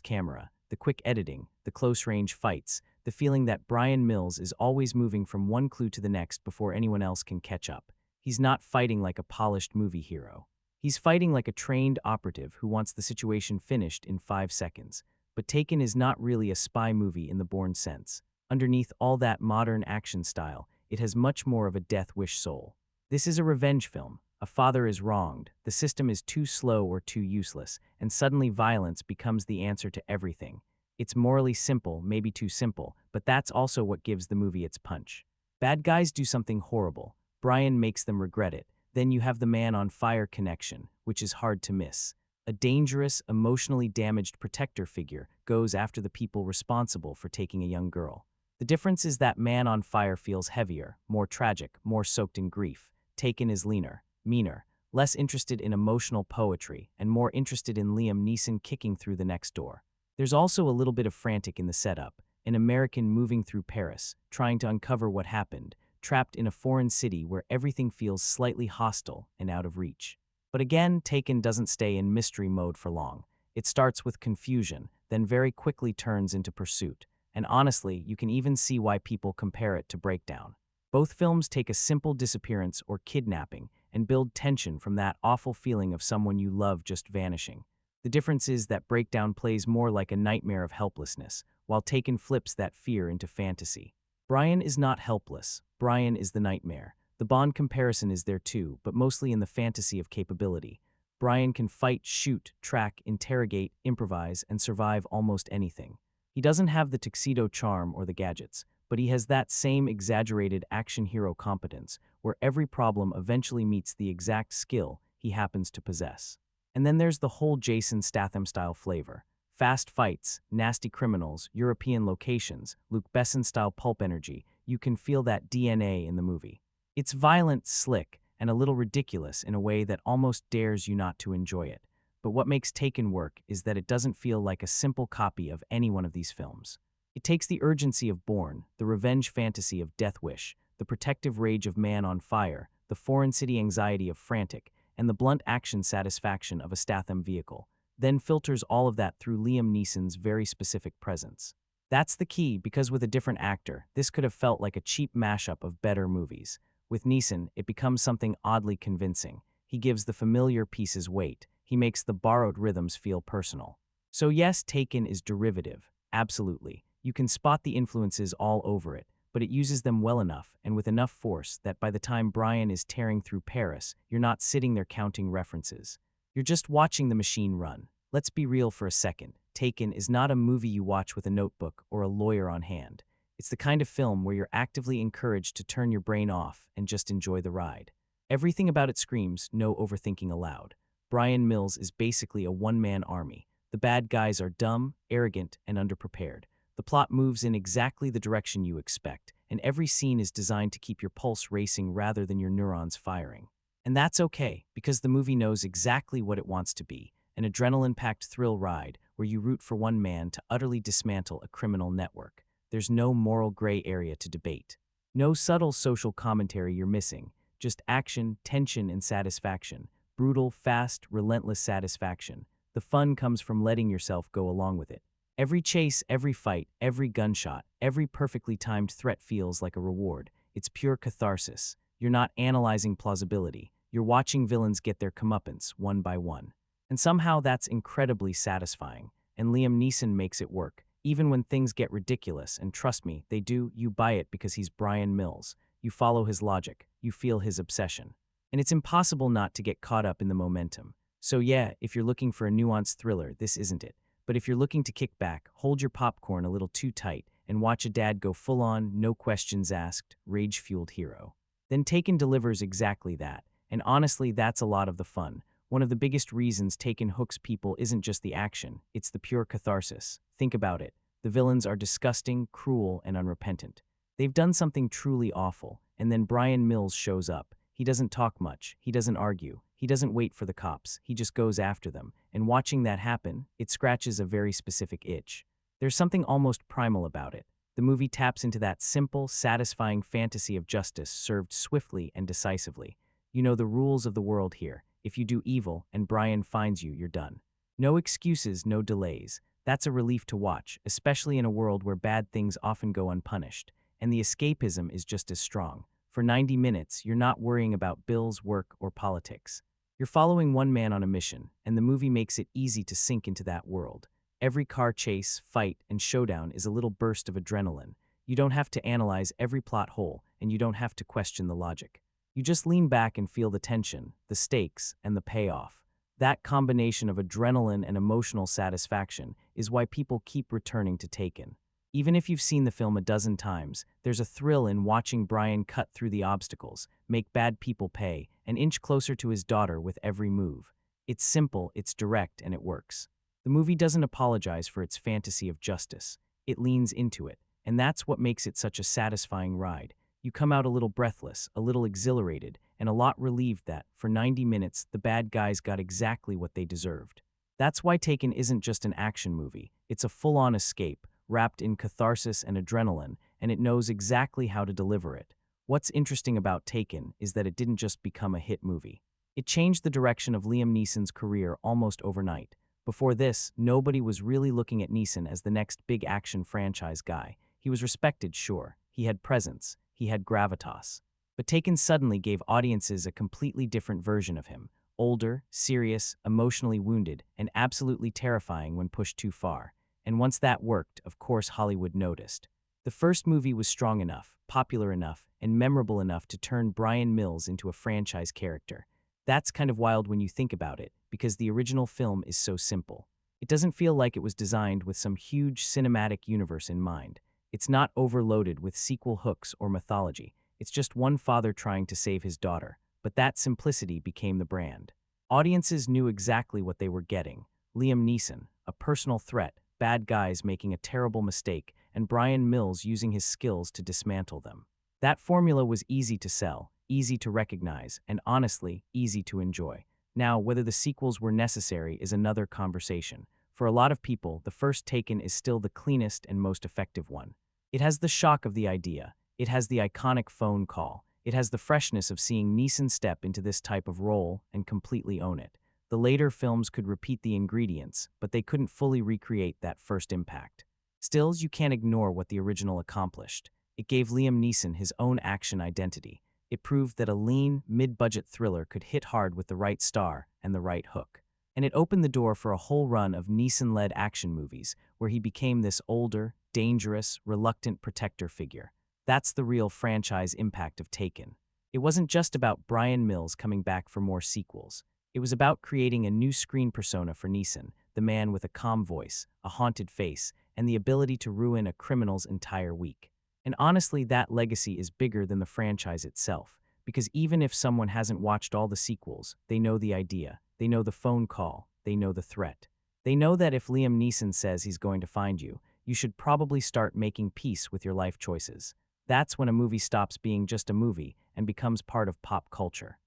camera, the quick editing, the close-range fights, the feeling that Brian Mills is always moving from one clue to the next before anyone else can catch up. He's not fighting like a polished movie hero. He's fighting like a trained operative who wants the situation finished in 5 seconds. But Taken is not really a spy movie in the Bourne sense. Underneath all that modern action style, it has much more of a death wish soul. This is a revenge film. A father is wronged, the system is too slow or too useless, and suddenly violence becomes the answer to everything. It's morally simple, maybe too simple, but that's also what gives the movie its punch. Bad guys do something horrible. Brian makes them regret it. Then you have the man on fire connection, which is hard to miss. A dangerous, emotionally damaged protector figure goes after the people responsible for taking a young girl. The difference is that Man on Fire feels heavier, more tragic, more soaked in grief. Taken is leaner, meaner, less interested in emotional poetry, and more interested in Liam Neeson kicking through the next door. There's also a little bit of frantic in the setup, an American moving through Paris, trying to uncover what happened, trapped in a foreign city where everything feels slightly hostile and out of reach. But again, Taken doesn't stay in mystery mode for long. It starts with confusion, then very quickly turns into pursuit. And honestly, you can even see why people compare it to Breakdown. Both films take a simple disappearance or kidnapping and build tension from that awful feeling of someone you love just vanishing. The difference is that Breakdown plays more like a nightmare of helplessness, while Taken flips that fear into fantasy. Brian is not helpless. Brian is the nightmare. The Bond comparison is there too, but mostly in the fantasy of capability. Brian can fight, shoot, track, interrogate, improvise, and survive almost anything. He doesn't have the tuxedo charm or the gadgets, but he has that same exaggerated action hero competence, where every problem eventually meets the exact skill he happens to possess. And then there's the whole Jason Statham-style flavor. Fast fights, nasty criminals, European locations, Luc Besson-style pulp energy. You can feel that DNA in the movie. It's violent, slick, and a little ridiculous in a way that almost dares you not to enjoy it. But what makes Taken work is that it doesn't feel like a simple copy of any one of these films. It takes the urgency of Bourne, the revenge fantasy of Death Wish, the protective rage of Man on Fire, the foreign city anxiety of Frantic, and the blunt action satisfaction of a Statham vehicle, then filters all of that through Liam Neeson's very specific presence. That's the key, because with a different actor, this could have felt like a cheap mashup of better movies. With Neeson, it becomes something oddly convincing. He gives the familiar pieces weight. He makes the borrowed rhythms feel personal. So yes, Taken is derivative, absolutely. You can spot the influences all over it, but it uses them well enough and with enough force that by the time Brian is tearing through Paris, you're not sitting there counting references. You're just watching the machine run. Let's be real for a second. Taken is not a movie you watch with a notebook or a lawyer on hand. It's the kind of film where you're actively encouraged to turn your brain off and just enjoy the ride. Everything about it screams, no overthinking allowed. Brian Mills is basically a one-man army. The bad guys are dumb, arrogant, and underprepared. The plot moves in exactly the direction you expect, and every scene is designed to keep your pulse racing rather than your neurons firing. And that's okay, because the movie knows exactly what it wants to be, an adrenaline-packed thrill ride where you root for one man to utterly dismantle a criminal network. There's no moral gray area to debate. No subtle social commentary you're missing, just action, tension, and satisfaction. Brutal, fast, relentless satisfaction. The fun comes from letting yourself go along with it. Every chase, every fight, every gunshot, every perfectly timed threat feels like a reward. It's pure catharsis. You're not analyzing plausibility. You're watching villains get their comeuppance, one by one. And somehow that's incredibly satisfying. And Liam Neeson makes it work. Even when things get ridiculous, and trust me, they do, you buy it because he's Brian Mills. You follow his logic. You feel his obsession. And it's impossible not to get caught up in the momentum. So yeah, if you're looking for a nuanced thriller, this isn't it. But if you're looking to kick back, hold your popcorn a little too tight, and watch a dad go full-on, no questions asked, rage-fueled hero, then Taken delivers exactly that. And honestly, that's a lot of the fun. One of the biggest reasons Taken hooks people isn't just the action, it's the pure catharsis. Think about it. The villains are disgusting, cruel, and unrepentant. They've done something truly awful, and then Brian Mills shows up. He doesn't talk much, he doesn't argue, he doesn't wait for the cops, he just goes after them, and watching that happen, it scratches a very specific itch. There's something almost primal about it. The movie taps into that simple, satisfying fantasy of justice served swiftly and decisively. You know the rules of the world here. If you do evil and Brian finds you, you're done. No excuses, no delays. That's a relief to watch, especially in a world where bad things often go unpunished. And the escapism is just as strong. For 90 minutes, you're not worrying about bills, work, or politics. You're following one man on a mission, and the movie makes it easy to sink into that world. Every car chase, fight, and showdown is a little burst of adrenaline. You don't have to analyze every plot hole, and you don't have to question the logic. You just lean back and feel the tension, the stakes, and the payoff. That combination of adrenaline and emotional satisfaction is why people keep returning to Taken. Even if you've seen the film a dozen times, there's a thrill in watching Brian cut through the obstacles, make bad people pay, and inch closer to his daughter with every move. It's simple, it's direct, and it works. The movie doesn't apologize for its fantasy of justice. It leans into it, and that's what makes it such a satisfying ride. You come out a little breathless, a little exhilarated, and a lot relieved that, for 90 minutes, the bad guys got exactly what they deserved. That's why Taken isn't just an action movie. It's a full-on escape, wrapped in catharsis and adrenaline, and it knows exactly how to deliver it. What's interesting about Taken is that it didn't just become a hit movie. It changed the direction of Liam Neeson's career almost overnight. Before this, nobody was really looking at Neeson as the next big action franchise guy. He was respected, sure. He had presence. He had gravitas. But Taken suddenly gave audiences a completely different version of him. Older, serious, emotionally wounded, and absolutely terrifying when pushed too far. And once that worked, of course Hollywood noticed. The first movie was strong enough, popular enough, and memorable enough to turn Brian Mills into a franchise character. That's kind of wild when you think about it, because the original film is so simple. It doesn't feel like it was designed with some huge cinematic universe in mind. It's not overloaded with sequel hooks or mythology. It's just one father trying to save his daughter. But that simplicity became the brand. Audiences knew exactly what they were getting. Liam Neeson, a personal threat, bad guys making a terrible mistake, and Brian Mills using his skills to dismantle them. That formula was easy to sell, easy to recognize, and honestly, easy to enjoy. Now, whether the sequels were necessary is another conversation. For a lot of people, the first Taken is still the cleanest and most effective one. It has the shock of the idea. It has the iconic phone call. It has the freshness of seeing Neeson step into this type of role and completely own it. The later films could repeat the ingredients, but they couldn't fully recreate that first impact. Still, you can't ignore what the original accomplished. It gave Liam Neeson his own action identity. It proved that a lean, mid-budget thriller could hit hard with the right star and the right hook. And it opened the door for a whole run of Neeson-led action movies, where he became this older, dangerous, reluctant protector figure. That's the real franchise impact of Taken. It wasn't just about Brian Mills coming back for more sequels. It was about creating a new screen persona for Neeson, the man with a calm voice, a haunted face, and the ability to ruin a criminal's entire week. And honestly, that legacy is bigger than the franchise itself, because even if someone hasn't watched all the sequels, they know the idea, they know the phone call, they know the threat. They know that if Liam Neeson says he's going to find you, you should probably start making peace with your life choices. That's when a movie stops being just a movie and becomes part of pop culture.